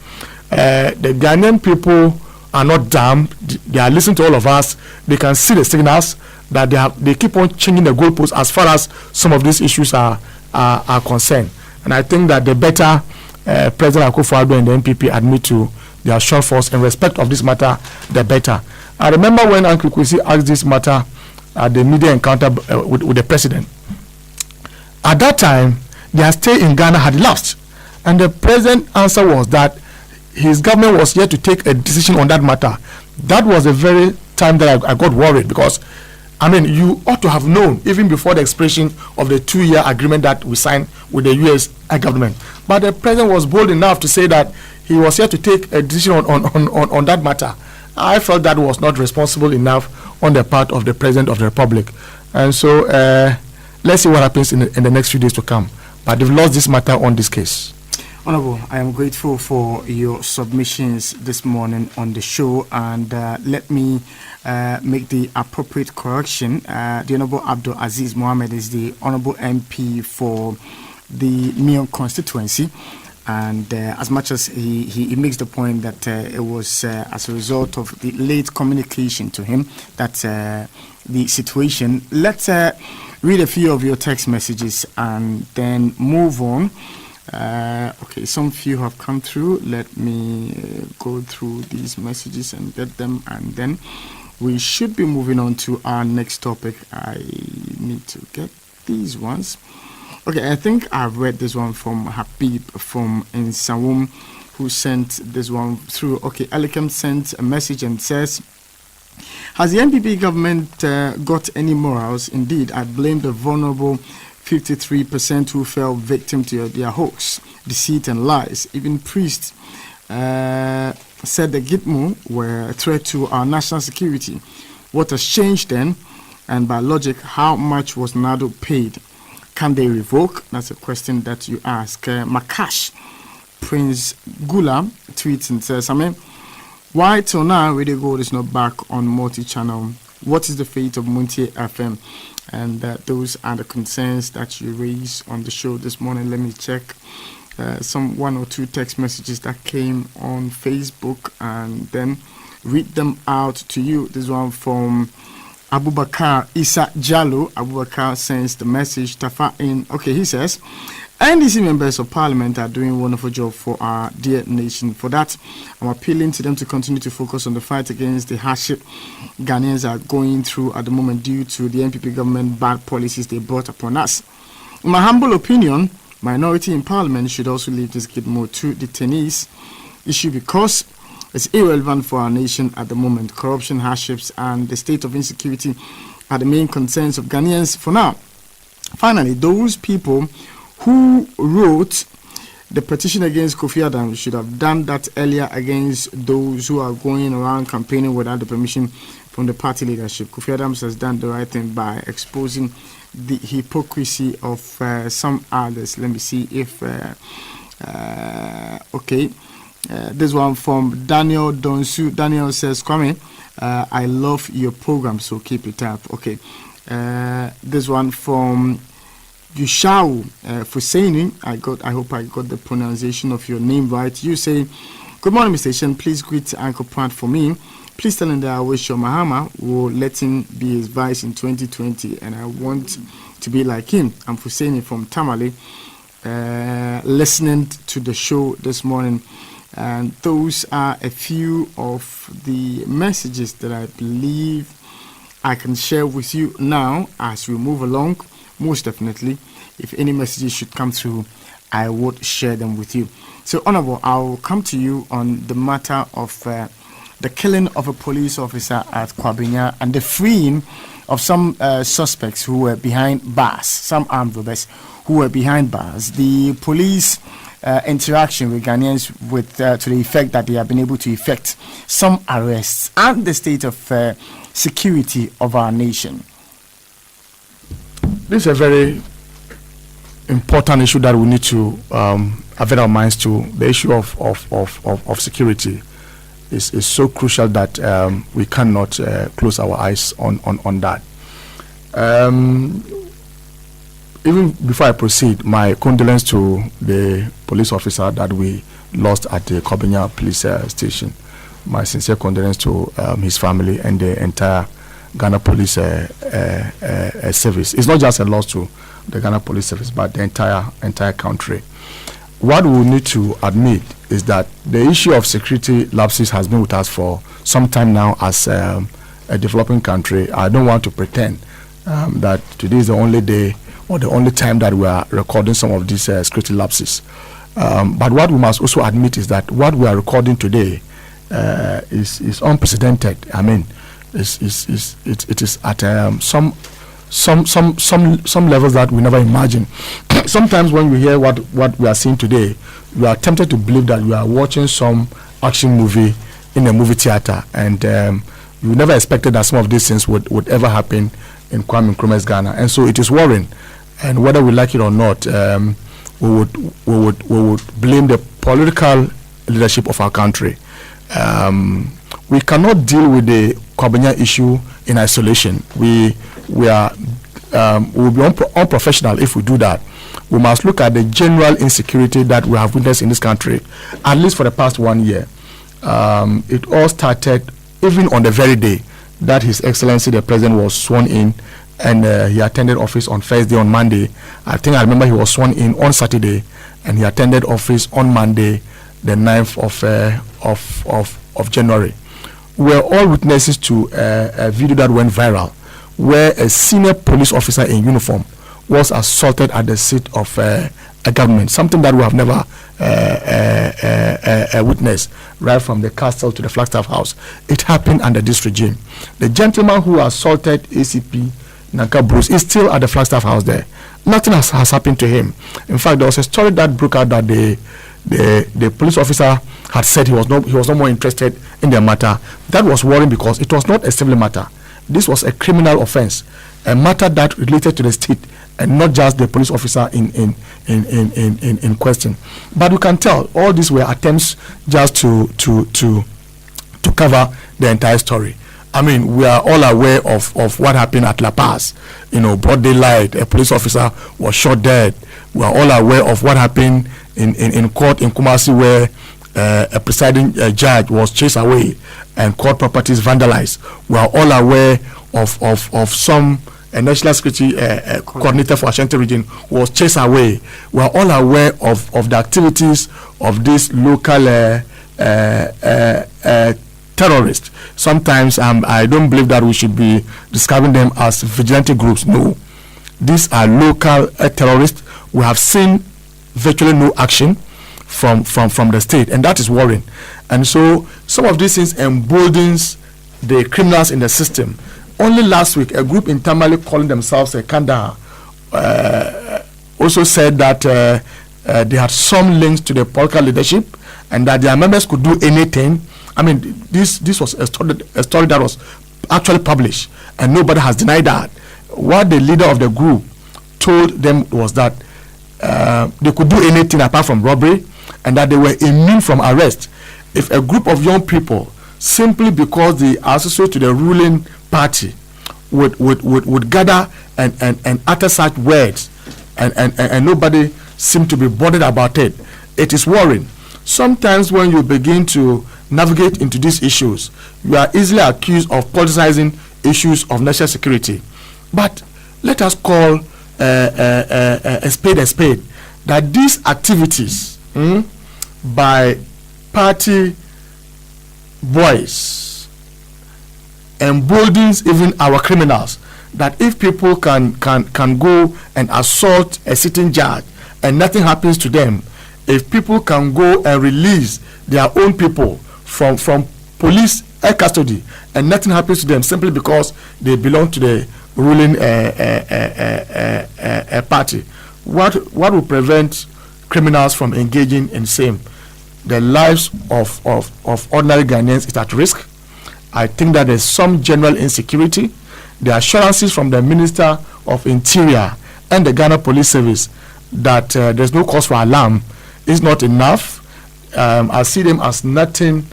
The Ghanaian people are not dumb. They are listening to all of us. They can see the signals that they keep on changing the goalposts as far as some of these issues are concerned. And I think that the better President Akufo-Addo and the MPP admit to their shortfalls in respect of this matter, the better. I remember when Uncle Kwesi asked this matter at the media encounter with the president. At that time, their stay in Ghana had elapsed, and the president's answer was that his government was yet to take a decision on that matter. That was the very time that I got worried, because I mean, you ought to have known even before the expiration of the 2-year agreement that we signed with the U.S. government. But the president was bold enough to say that he was here to take a decision on that matter. I felt that was not responsible enough on the part of the President of the Republic. And so let's see what happens in the next few days to come. But they've lost this matter on this case. Honorable, I am grateful for your submissions this morning on the show, and let me make the appropriate correction. The Honorable Abdul Aziz Mohammed is the Honorable MP for the Mion constituency, and as much as he makes the point that it was as a result of the late communication to him that the situation. Let's read a few of your text messages and then move on. Okay, some few have come through. Let me go through these messages and get them, and then we should be moving on to our next topic. I need to get these ones. Okay, I think I've read this one from Habib from Nsawum, who sent this one through. Okay, Alikem sent a message and says, has the NPP government got any morals? Indeed, I blame the vulnerable 53% who fell victim to their hoax, deceit and lies. Even priests said the Gitmo were a threat to our national security. What has changed then? And by logic, how much was NADO paid? Can they revoke? That's a question that you ask. Makash Prince Gula tweets and says, why till now Radio Gold is not back on multi-channel? What is the fate of Muntie FM? And those are the concerns that you raised on the show this morning. Let me check some 1 or 2 text messages that came on Facebook and then read them out to you. This one from Abubakar Isa Jallo. Abubakar sends the message. Tafa in. Okay, he says, NDC members of parliament are doing a wonderful job for our dear nation. For that, I'm appealing to them to continue to focus on the fight against the hardship Ghanaians are going through at the moment due to the NPP government bad policies they brought upon us. In my humble opinion, minority in parliament should also leave this Gitmo to detainees issue because it's irrelevant for our nation at the moment. Corruption, hardships, and the state of insecurity are the main concerns of Ghanaians for now. Finally, those people who wrote the petition against Kofi Adam should have done that earlier against those who are going around campaigning without the permission from the party leadership. Kofi Adams has done the right thing by exposing the hypocrisy of some others. Let me see if this one from Daniel Donsu. Daniel says, Kwame, I love your program, so keep it up. Okay. This one from Yushau Fusaini. I hope I got the pronunciation of your name right. You say, good morning, Mr. Shen. Please greet Uncle Pat for me. Please tell him that I wish your Mahama will let him be his vice in 2020, and I want to be like him. I'm Fusaini from Tamale, listening to the show this morning. And those are a few of the messages that I believe I can share with you now as we move along. Most definitely, if any messages should come through, I would share them with you. So, Honorable, I'll come to you on the matter of the killing of a police officer at Kwabinya and the freeing of some suspects who were behind bars, some armed robbers who were behind bars. The police interaction with Ghanaians with to the effect that they have been able to effect some arrests and the state of security of our nation. This is a very important issue that we need to avert our minds to. The issue of security is so crucial that we cannot close our eyes on that. Even before I proceed, my condolence to the police officer that we lost at the Kobinya police station. My sincere condolence to his family and the entire Ghana Police Service. It's not just a loss to the Ghana Police Service, but the entire country. What we need to admit is that the issue of security lapses has been with us for some time now as a developing country. I don't want to pretend that today is the only day or the only time that we are recording some of these security lapses. But what we must also admit is that what we are recording today is unprecedented. I mean, it is at some levels that we never imagined. Sometimes when we hear what we are seeing today, we are tempted to believe that we are watching some action movie in a movie theater, and we never expected that some of these things would ever happen in Kwame Nkrumah's Ghana, and so it is worrying. And whether we like it or not, we would blame the political leadership of our country. We cannot deal with the Kwabinya issue in isolation. We will be unprofessional if we do that. We must look at the general insecurity that we have witnessed in this country, at least for the past 1 year. It all started even on the very day that His Excellency the President was sworn in, and he attended office on Thursday, on Monday. I remember he was sworn in on Saturday, and he attended office on Monday, the 9th of January. We were all witnesses to a video that went viral, where a senior police officer in uniform was assaulted at the seat of a government, something that we have never witnessed, right from the castle to the Flagstaff House. It happened under this regime. The gentleman who assaulted ACP Nanka Bruce is still at the Flagstaff House there. Nothing has happened to him. In fact, there was a story that broke out that the police officer had said he was no more interested in the matter. That was worrying because it was not a civil matter. This was a criminal offense, a matter that related to the state and not just the police officer in question. But you can tell all these were attempts just to cover the entire story. I mean, we are all aware of what happened at La Paz. Broad daylight, a police officer was shot dead. We are all aware of what happened in court in Kumasi, where a presiding judge was chased away and court properties vandalized. We are all aware of some national security coordinator for Ashanti region was chased away. We are all aware of the activities of these local terrorists. Sometimes I don't believe that we should be describing them as vigilante groups. No, these are local terrorists. We have seen virtually no action from the state, and that is worrying. And so some of these things emboldens the criminals in the system. Only last week, a group in Tamale calling themselves a Kandahar also said that they had some links to the political leadership and that their members could do anything. I mean, this was a story that was actually published, and nobody has denied that. What the leader of the group told them was that they could do anything apart from robbery, and that they were immune from arrest. If a group of young people, simply because they are associated to the ruling party, would gather and utter such words, and nobody seemed to be bothered about it, it is worrying. Sometimes when you begin to navigate into these issues, you are easily accused of politicizing issues of national security. But let us call a spade, that these activities by party boys emboldens even our criminals, that if people can go and assault a sitting judge and nothing happens to them, if people can go and release their own people from police custody and nothing happens to them simply because they belong to the ruling party, what will prevent criminals from engaging in same? The lives of ordinary Ghanaians is at risk. I think that there's some general insecurity. The assurances from the Minister of Interior and the Ghana Police Service that there's no cause for alarm is not enough. I see them as nothing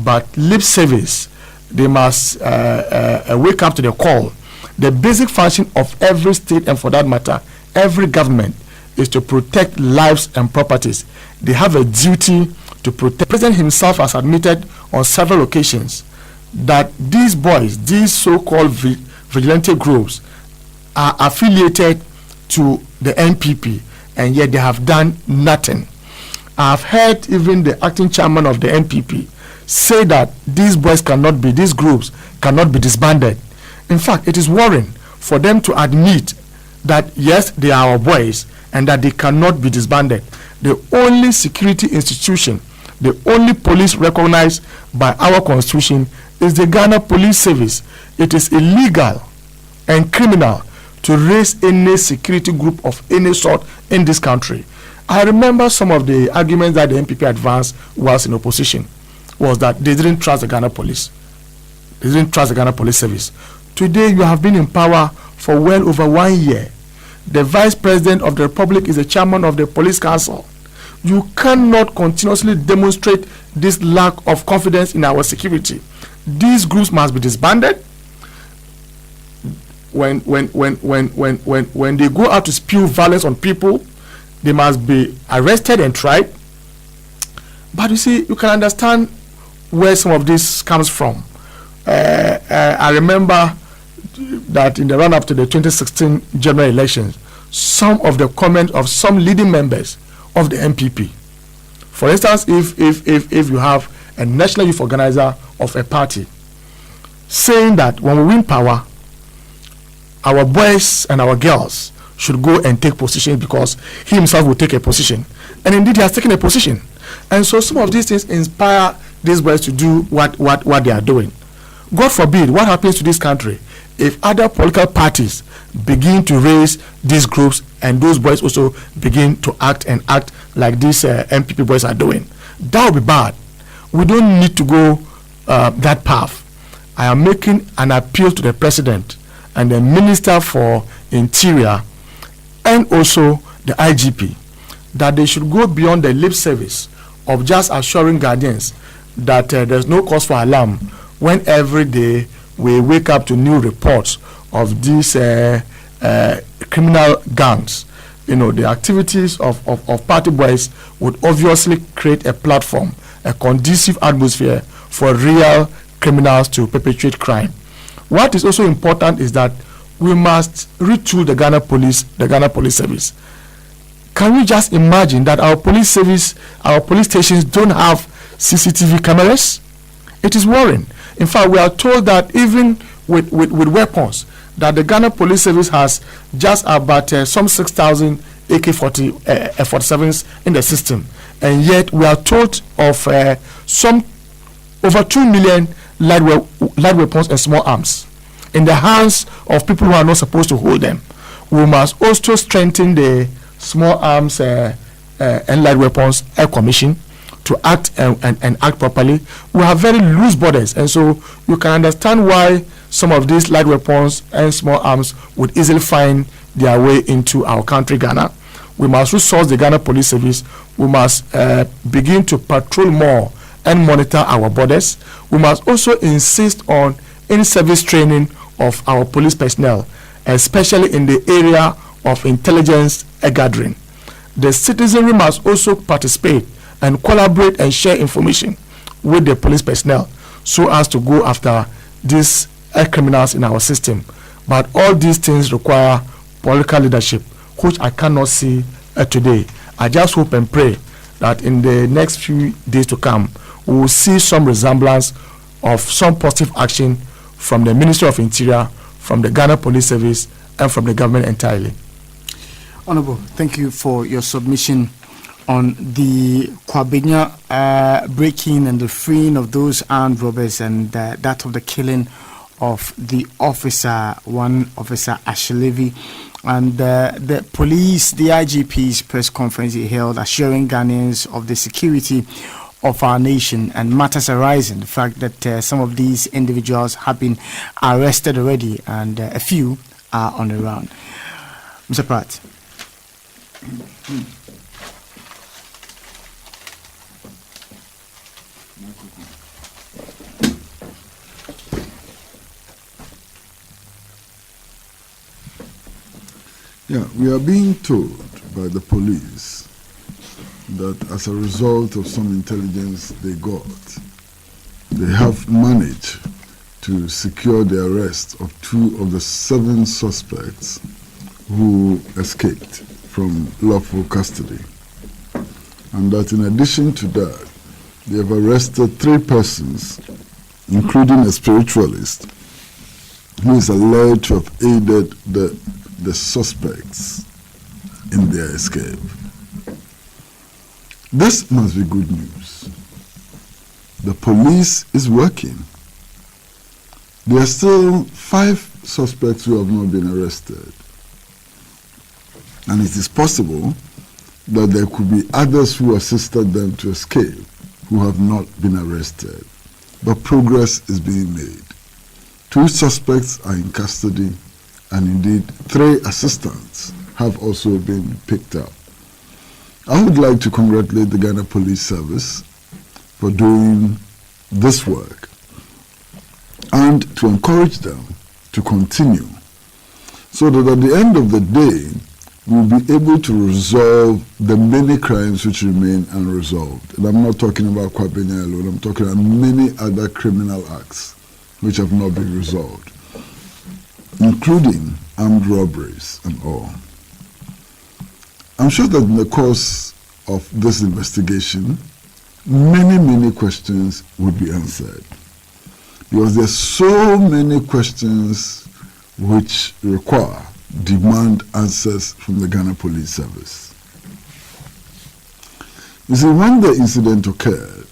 but lip service. They must wake up to the call. The basic function of every state, and for that matter, every government, is to protect lives and properties. They have a duty to protect. The President himself has admitted on several occasions that these boys, these so-called vigilante groups, are affiliated to the NPP, and yet they have done nothing. I've heard even the acting chairman of the NPP say that these groups cannot be disbanded. In fact, it is worrying for them to admit that yes, they are our boys and that they cannot be disbanded. The only security institution, the only police recognized by our constitution is the Ghana Police Service. It is illegal and criminal to raise any security group of any sort in this country. I remember some of the arguments that the NPP advanced whilst in opposition was that they didn't trust the Ghana Police. They didn't trust the Ghana Police Service. Today, you have been in power for well over 1 year. The Vice President of the Republic is the chairman of the Police Council. You cannot continuously demonstrate this lack of confidence in our security. These groups must be disbanded. When they go out to spew violence on people, they must be arrested and tried. But you see, you can understand where some of this comes from. I remember that in the run-up to the 2016 general elections, some of the comments of some leading members of the NPP. For instance, if you have a national youth organizer of a party saying that when we win power, our boys and our girls should go and take position because he himself will take a position. And indeed, he has taken a position. And so some of these things inspire these boys to do what they are doing. God forbid, what happens to this country if other political parties begin to raise these groups and those boys also begin to act like these MPP boys are doing? That would be bad. We don't need to go that path. I am making an appeal to the President and the Minister for Interior and also the IGP that they should go beyond the lip service of just assuring guardians that there's no cause for alarm when every day we wake up to new reports of these criminal gangs. You know, the activities of party boys would obviously create a platform, a conducive atmosphere for real criminals to perpetrate crime. What is also important is that we must retool the Ghana Police Service. Can you just imagine that our police stations don't have CCTV cameras? It is worrying. In fact, we are told that even with weapons, that the Ghana Police Service has just about some 6,000 AK-47s in the system, and yet we are told of some over 2 million light weapons and small arms in the hands of people who are not supposed to hold them. We must also strengthen the small arms and light weapons air commission to act and act properly. We have very loose borders, and so you can understand why some of these light weapons and small arms would easily find their way into our country, Ghana. We must resource the Ghana Police Service. We must begin to patrol more and monitor our borders. We must also insist on in-service training of our police personnel, especially in the area of intelligence gathering. The citizenry must also participate and collaborate and share information with the police personnel so as to go after these criminals in our system. But all these things require political leadership, which I cannot see today. I just hope and pray that in the next few days to come, we will see some resemblance of some positive action from the Ministry of Interior, from the Ghana Police Service, and from the government entirely. Honorable, thank you for your submission on the Kwabena breaking and the freeing of those armed robbers, and that of the killing of the officer, one officer Ashlevi, and the police, the IGP's press conference he held assuring Ghanaians of the security of our nation and matters arising, the fact that some of these individuals have been arrested already and a few are on the run. Mr. Pratt. Yeah, we are being told by the police that as a result of some intelligence they got, they have managed to secure the arrest of 2 of the 7 suspects who escaped from lawful custody. And that in addition to that, they have arrested 3 persons, including a spiritualist, who is alleged to have aided the suspects in their escape. This must be good news. The police is working. There are still 5 suspects who have not been arrested. And it is possible that there could be others who assisted them to escape who have not been arrested. But progress is being made. 2 suspects are in custody, and indeed 3 assistants have also been picked up. I would like to congratulate the Ghana Police Service for doing this work and to encourage them to continue so that at the end of the day we'll be able to resolve the many crimes which remain unresolved. And I'm not talking about Kwabena alone, I'm talking about many other criminal acts which have not been resolved, including armed robberies and all. I'm sure that in the course of this investigation, many questions would be answered. Because there's so many questions which demand answers from the Ghana Police Service. You see, when the incident occurred,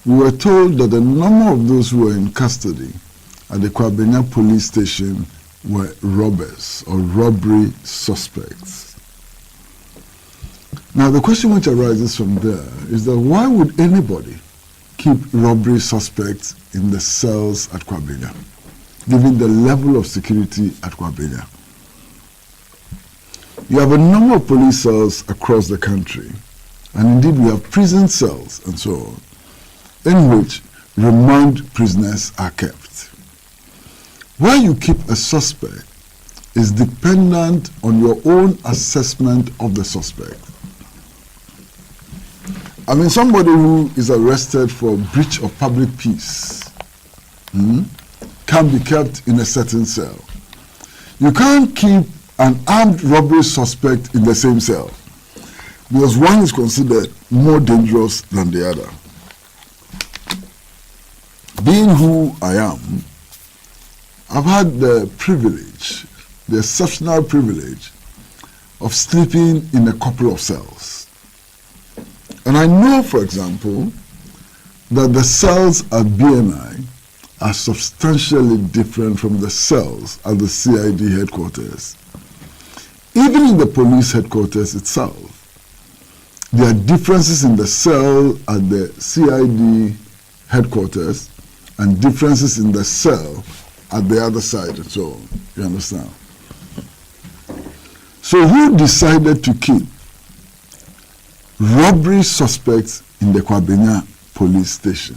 we were told that a number of those who were in custody at the Kwabena police station were robbers or robbery suspects. Now the question which arises from there is that why would anybody keep robbery suspects in the cells at Kwabena, given the level of security at Kwabena? You have a number of police cells across the country, and indeed we have prison cells and so on, in which remand prisoners are kept. Where you keep a suspect is dependent on your own assessment of the suspect. I mean, somebody who is arrested for breach of public peace can can be kept in a certain cell. You can't keep an armed robbery suspect in the same cell because one is considered more dangerous than the other. Being who I am, I've had the privilege, the exceptional privilege of sleeping in a couple of cells. And I know, for example, that the cells at BNI are substantially different from the cells at the CID headquarters. Even in the police headquarters itself, there are differences in the cell at the CID headquarters and differences in the cell at the other side and so on. You understand? So who decided to keep robbery suspects in the Kwabena police station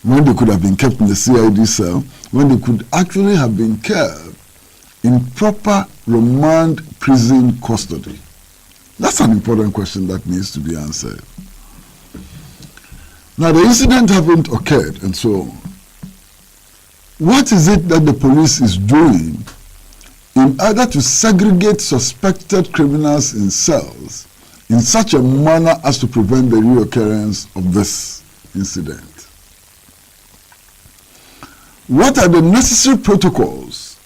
when they could have been kept in the CID cell, when they could actually have been kept in proper remand prison custody? That's an important question that needs to be answered. Now, the incident haven't occurred and so on. What is it that the police is doing in order to segregate suspected criminals in cells in such a manner as to prevent the reoccurrence of this incident? What are the necessary protocols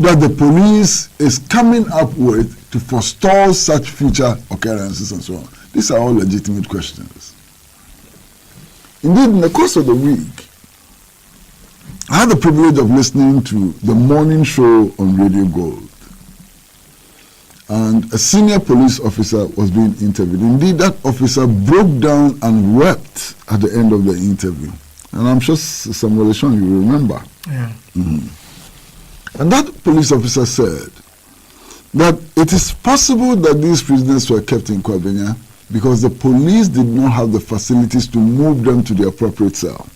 that the police is coming up with to forestall such future occurrences and so on? These are all legitimate questions. Indeed, in the course of the week, I had the privilege of listening to the morning show on Radio Gold. And a senior police officer was being interviewed. Indeed, that officer broke down and wept at the end of the interview. And I'm sure Samuel Eshon, you remember. Yeah. Mm-hmm. And that police officer said that it is possible that these prisoners were kept in Kwabena because the police did not have the facilities to move them to the appropriate cell.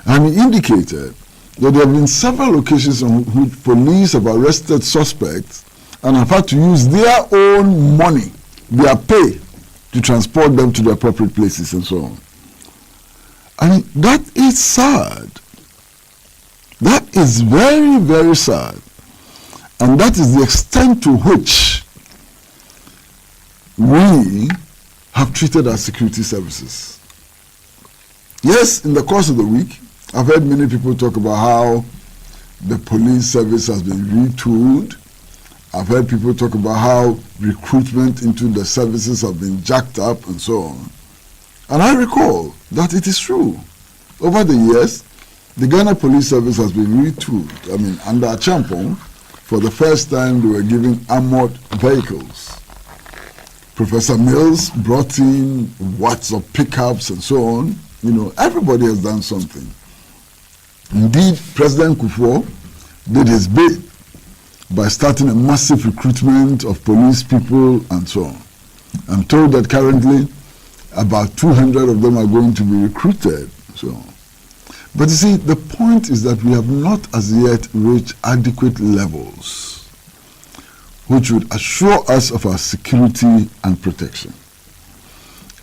And he indicated that there have been several occasions on which police have arrested suspects and have had to use their own money, their pay, to transport them to the appropriate places and so on. And that is sad. That is very, very sad. And that is the extent to which we have treated our security services. Yes, in the course of the week, I've heard many people talk about how the police service has been retooled. I've heard people talk about how recruitment into the services have been jacked up and so on. And I recall that it is true. Over the years, the Ghana Police Service has been retooled. I mean, under Achampong, for the first time, they were giving armored vehicles. Professor Mills brought in watts of pickups and so on. You know, everybody has done something. Indeed, President Kufuor did his bit by starting a massive recruitment of police people and so on. I'm told that currently about 200 of them are going to be recruited. So, but you see, the point is that we have not as yet reached adequate levels which would assure us of our security and protection.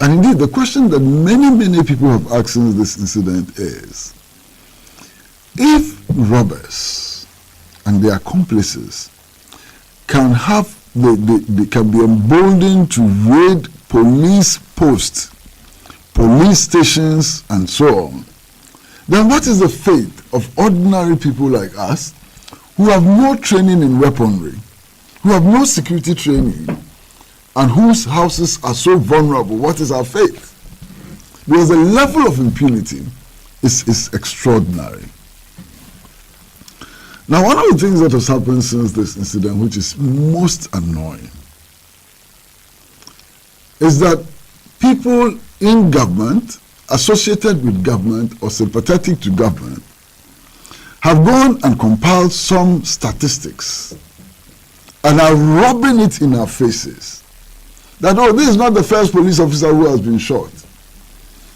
And indeed, the question that many people have asked since this incident is, if robbers and their accomplices can have, they can be emboldened to raid police posts, police stations, and so on, then what is the fate of ordinary people like us who have no training in weaponry, who have no security training, and whose houses are so vulnerable? What is our fate? Because the level of impunity is extraordinary. Now, one of the things that has happened since this incident, which is most annoying, is that people in government, associated with government or sympathetic to government, have gone and compiled some statistics and are rubbing it in our faces. That, oh, this is not the first police officer who has been shot.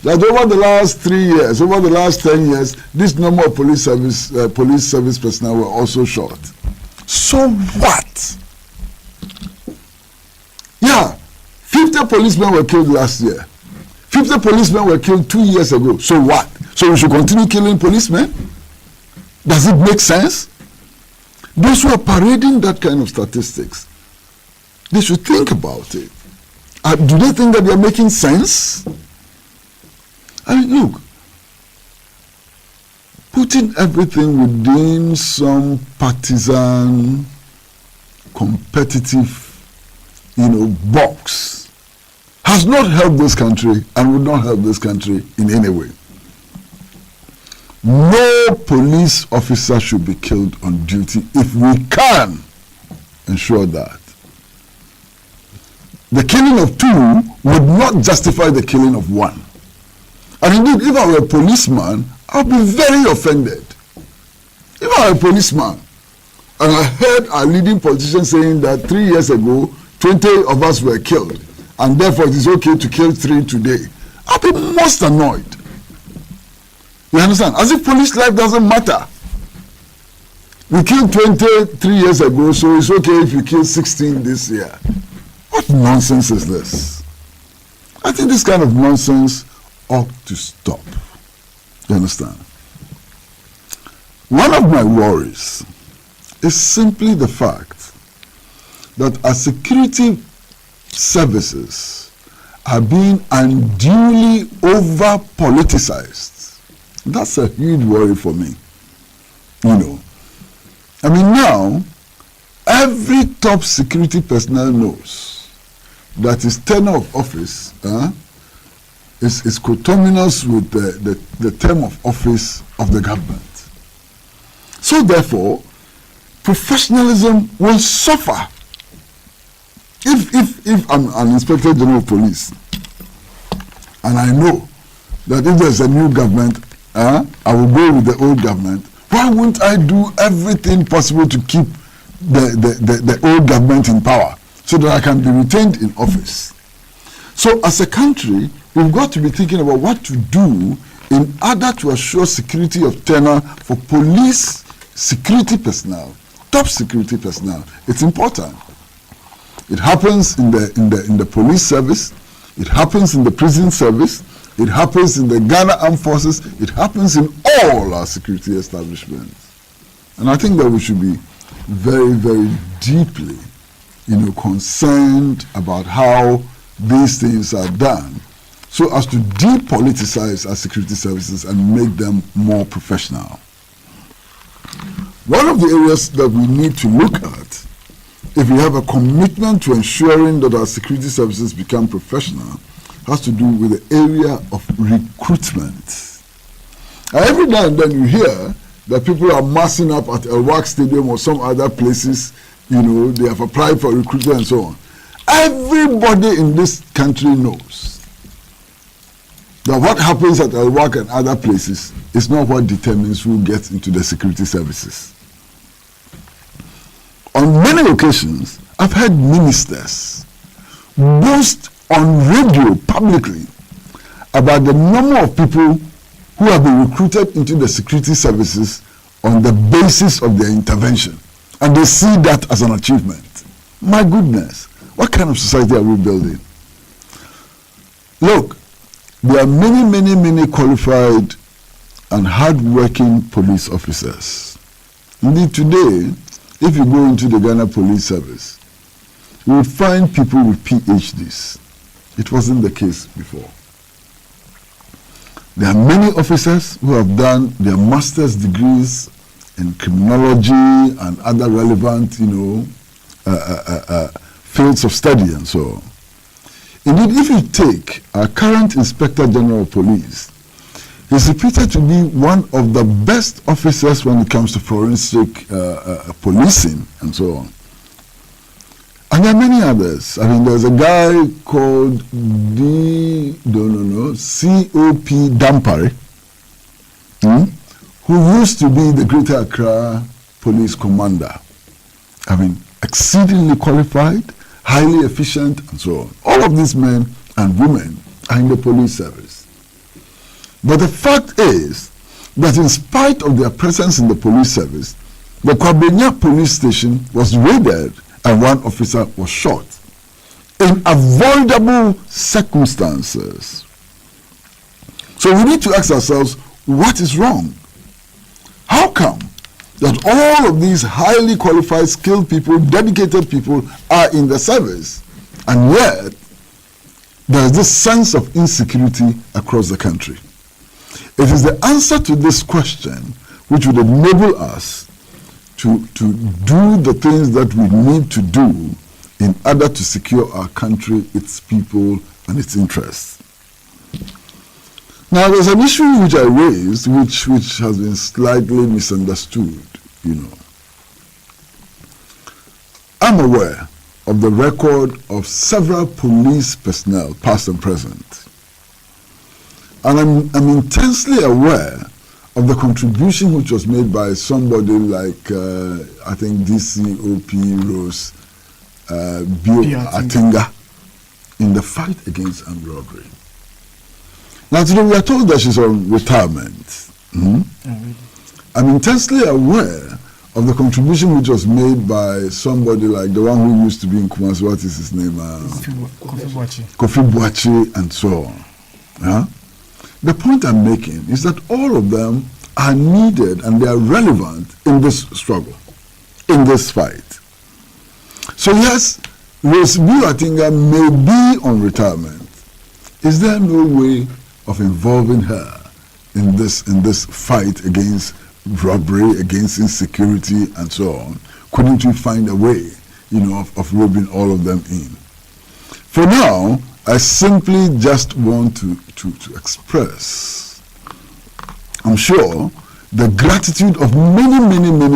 That over the last 3 years, over the last 10 years, this number of police service personnel were also shot. So what? Yeah, 50 policemen were killed last year. 50 policemen were killed 2 years ago. So what? So we should continue killing policemen? Does it make sense? Those who are parading that kind of statistics, they should think about it. Do they think that they are making sense? I mean, look, putting everything within some partisan, competitive, box has not helped this country and will not help this country in any way. No police officer should be killed on duty if we can ensure that. The killing of two would not justify the killing of one. And indeed, if I were a policeman, I would be very offended. If I were a policeman, and I heard our leading politician saying that 3 years ago, 20 of us were killed, and therefore it is okay to kill 3 today, I'll be most annoyed. You understand? As if police life doesn't matter. We killed 20 3 years ago, so it's okay if you kill 16 this year. What nonsense is this? I think this kind of nonsense ought to stop. You understand? One of my worries is simply the fact that our security services are being unduly over-politicized. That's a huge worry for me. I mean, now, every top security personnel knows that his tenure of office is coterminous with the term of office of the government. So therefore, professionalism will suffer. If I'm an Inspector General of Police, and I know that if there's a new government, I will go with the old government, why won't I do everything possible to keep the old government in power so that I can be retained in office? So as a country, we've got to be thinking about what to do in order to assure security of tenure for police security personnel, top security personnel. It's important. It happens in the police service, it happens in the prison service, it happens in the Ghana Armed Forces, it happens in all our security establishments. And I think that we should be very, very deeply, concerned about how these things are done so as to depoliticize our security services and make them more professional. One of the areas that we need to look at, if we have a commitment to ensuring that our security services become professional, has to do with the area of recruitment. Every now and then you hear that people are massing up at Elwak Stadium or some other places, they have applied for recruitment and so on. Everybody in this country knows that what happens at Elwak and other places is not what determines who gets into the security services. On many occasions, I've heard ministers boast on radio publicly about the number of people who have been recruited into the security services on the basis of their intervention. And they see that as an achievement. My goodness, what kind of society are we building? Look, there are many qualified and hard-working police officers. Indeed, today, if you go into the Ghana Police Service, you will find people with PhDs. It wasn't the case before. There are many officers who have done their master's degrees in criminology and other relevant, fields of study and so on. Indeed, if you take our current Inspector General of Police, he's reputed to be one of the best officers when it comes to forensic policing and so on. And there are many others. I mean, there's a guy called C.O.P. Dampare, who used to be the Greater Accra Police Commander. I mean, exceedingly qualified, highly efficient, and so on. All of these men and women are in the police service. But the fact is that in spite of their presence in the police service, the Kwabenya police station was raided and one officer was shot in avoidable circumstances. So we need to ask ourselves, what is wrong? How come that all of these highly qualified, skilled people, dedicated people are in the service, and yet there is this sense of insecurity across the country. It is the answer to this question which would enable us to do the things that we need to do in order to secure our country, its people, and its interests. Now, there's an issue which I raised, which has been slightly misunderstood, you know. I'm aware of the record of several police personnel, past and present. And I'm intensely aware of the contribution which was made by somebody like, I think, DCOP Rose Bio Atinga in the fight against armed robbery. Now today we are told that she's on retirement. I'm intensely aware of the contribution which was made by somebody like the one who used to be in Kumasi, what is his name? Kofi Boachi and so on. Yeah? The point I'm making is that all of them are needed and they are relevant in this struggle, in this fight. So yes, Rose Atinga may be on retirement. Is there no way of involving her in this fight against robbery, against insecurity, and so on? Couldn't we find a way, you know, of roping all of them in? For now, I simply just want to express, I'm sure, the gratitude of many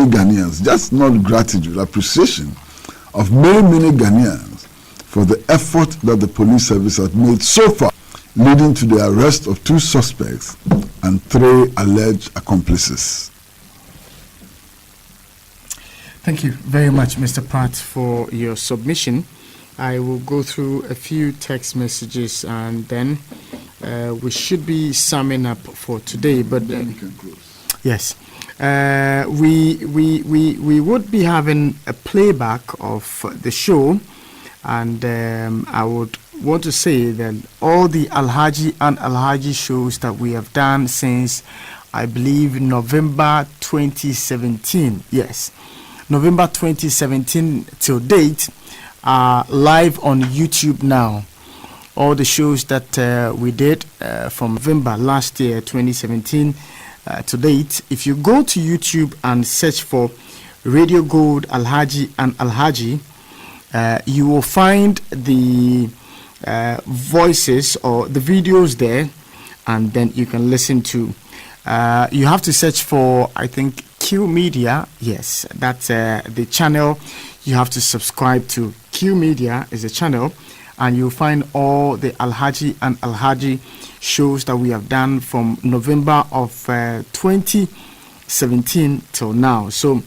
Ghanaians, just not gratitude, appreciation of many Ghanaians for the effort that the police service has made so far, leading to the arrest of 2 suspects and 3 alleged accomplices. Thank you very much, Mr. Pratt, for your submission. I will go through a few text messages and then we should be summing up for today. But yes, we would be having a playback of the show, and I would want to say that all the Alhaji and Alhaji shows that we have done since, I believe, November 2017. Yes, November 2017 till date are live on YouTube now. All the shows that we did from November last year, 2017 to date. If you go to YouTube and search for Radio Gold Alhaji and Alhaji, you will find the voices or the videos there, and then you can listen to. You have to search for, I think, Q Media. Yes, that's the channel you have to subscribe to. Q Media is the channel, and you'll find all the Alhaji and Alhaji shows that we have done from November of 2017 till now. So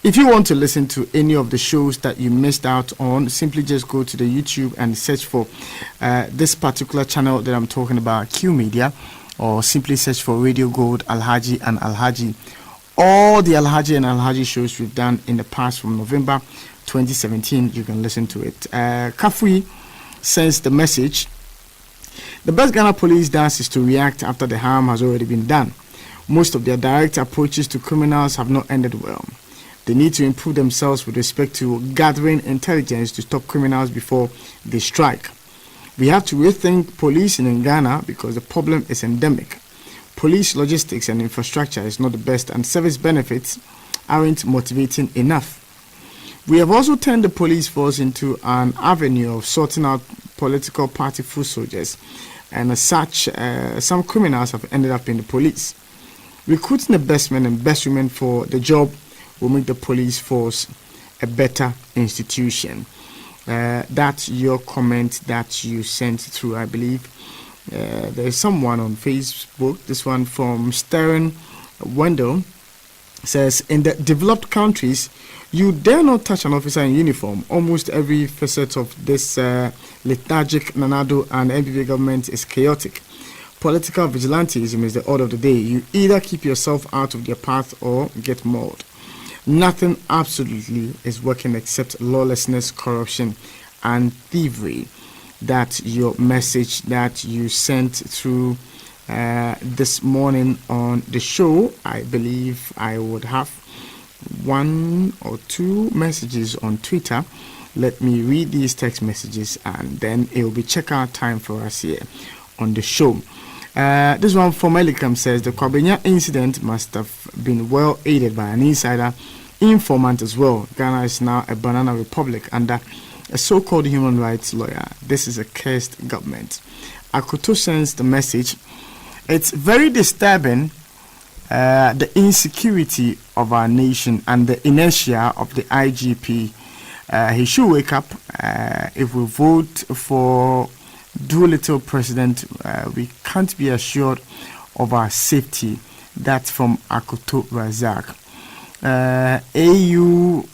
if you want to listen to any of the shows that you missed out on, simply just go to the YouTube and search for this particular channel that I'm talking about, Q Media, or simply search for Radio Gold Alhaji and Alhaji. All the Alhaji and Alhaji shows we've done in the past from November 2017, you can listen to it. Kafui sends the message: the best Ghana police does is to react after the harm has already been done. Most of their direct approaches to criminals have not ended well. They need to improve themselves with respect to gathering intelligence to stop criminals before they strike. We have to rethink policing in Ghana because the problem is endemic. Police logistics and infrastructure is not the best, and service benefits aren't motivating enough. We have also turned the police force into an avenue of sorting out political party foot soldiers, and as such, some criminals have ended up in the police. Recruiting the best men and best women for the job will make the police force a better institution. That's your comment that you sent through, I believe. There's someone on Facebook, this one from Stern Wendell, says, in the developed countries, you dare not touch an officer in uniform. Almost every facet of this lethargic Nanado and NPP government is chaotic. Political vigilantism is the order of the day. You either keep yourself out of their path or get mauled. Nothing absolutely is working except lawlessness, corruption, and thievery. That's your message that you sent through this morning on the show. I believe I would have one or two messages on Twitter. Let me read these text messages and then it will be checkout time for us here on the show. This one from Elikam says the Kwabenya incident must have been well aided by an insider informant as well. Ghana is now a banana republic under a so-called human rights lawyer. This is a cursed government. Akoto sends the message. It's very disturbing, the insecurity of our nation and the inertia of the IGP. He should wake up. If we vote for Doolittle president, we can't be assured of our safety. That's from Akoto Razak. AU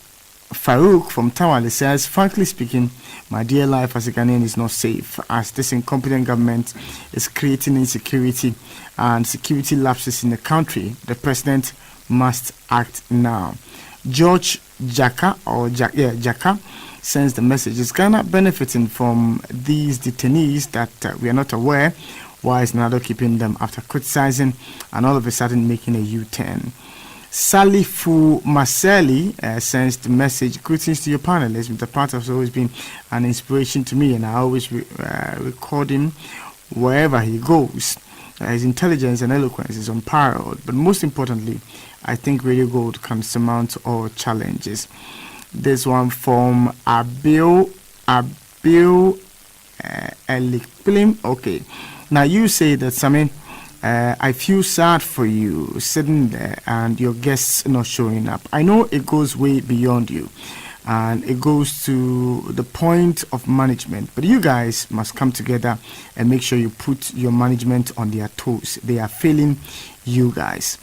Farouk from Tawale says, frankly speaking, my dear life as a Ghanaian is not safe as this incompetent government is creating insecurity and security lapses in the country. The president must act now. George Jaka Jaka sends the message. Is Ghana benefiting from these detainees that we are not aware? Why is Nado keeping them after criticizing and all of a sudden making a U-turn? Salifu Marcelli sends the message. Greetings to your panelists. Mr. Part has always been an inspiration to me, and I always record him wherever he goes. His intelligence and eloquence is unparalleled, but most importantly, I think Radio Gold can surmount all challenges. This one from Abil Elikplim. Okay, now you say that, Samin, I feel sad for you sitting there and your guests not showing up. I know it goes way beyond you and it goes to the point of management, but you guys must come together and make sure you put your management on their toes. They are failing you guys.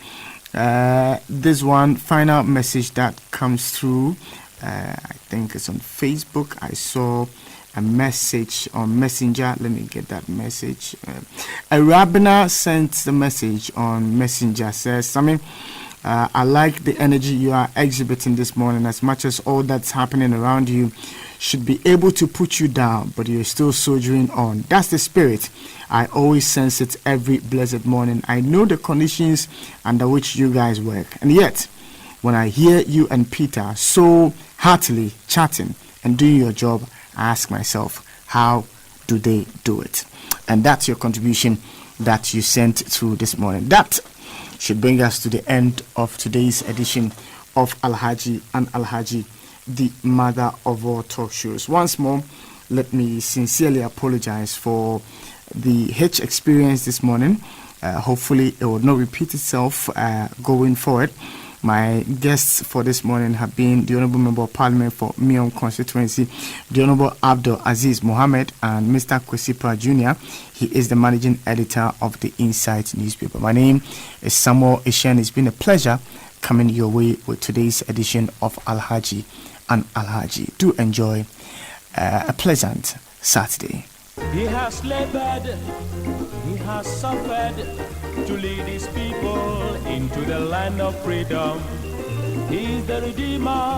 This one final message that comes through, I think it's on Facebook. I saw a message on Messenger. Let me get that message. Arabina sent the message on Messenger. Says, I like the energy you are exhibiting this morning. As much as all that's happening around you should be able to put you down, but you're still soldiering on. That's the spirit. I always sense it every blessed morning. I know the conditions under which you guys work, and yet when I hear you and Peter so heartily chatting and doing your job, I ask myself, how do they do it? And that's your contribution that you sent through this morning. That should bring us to the end of today's edition of Alhaji and Alhaji, the mother of all talk shows. Once more, let me sincerely apologize for the hitch experience this morning. Hopefully, it will not repeat itself going forward. My guests for this morning have been the Honourable Member of Parliament for Mion constituency, the Honourable Abdul Aziz Mohammed, and Mr. Kwesipa Jr. He is the managing editor of the Insight newspaper. My name is Samuel Ishen. It's been a pleasure coming your way with today's edition of Alhaji and Alhaji. Do enjoy a pleasant Saturday. He has labored, he has suffered to lead his people into the land of freedom. He is the Redeemer.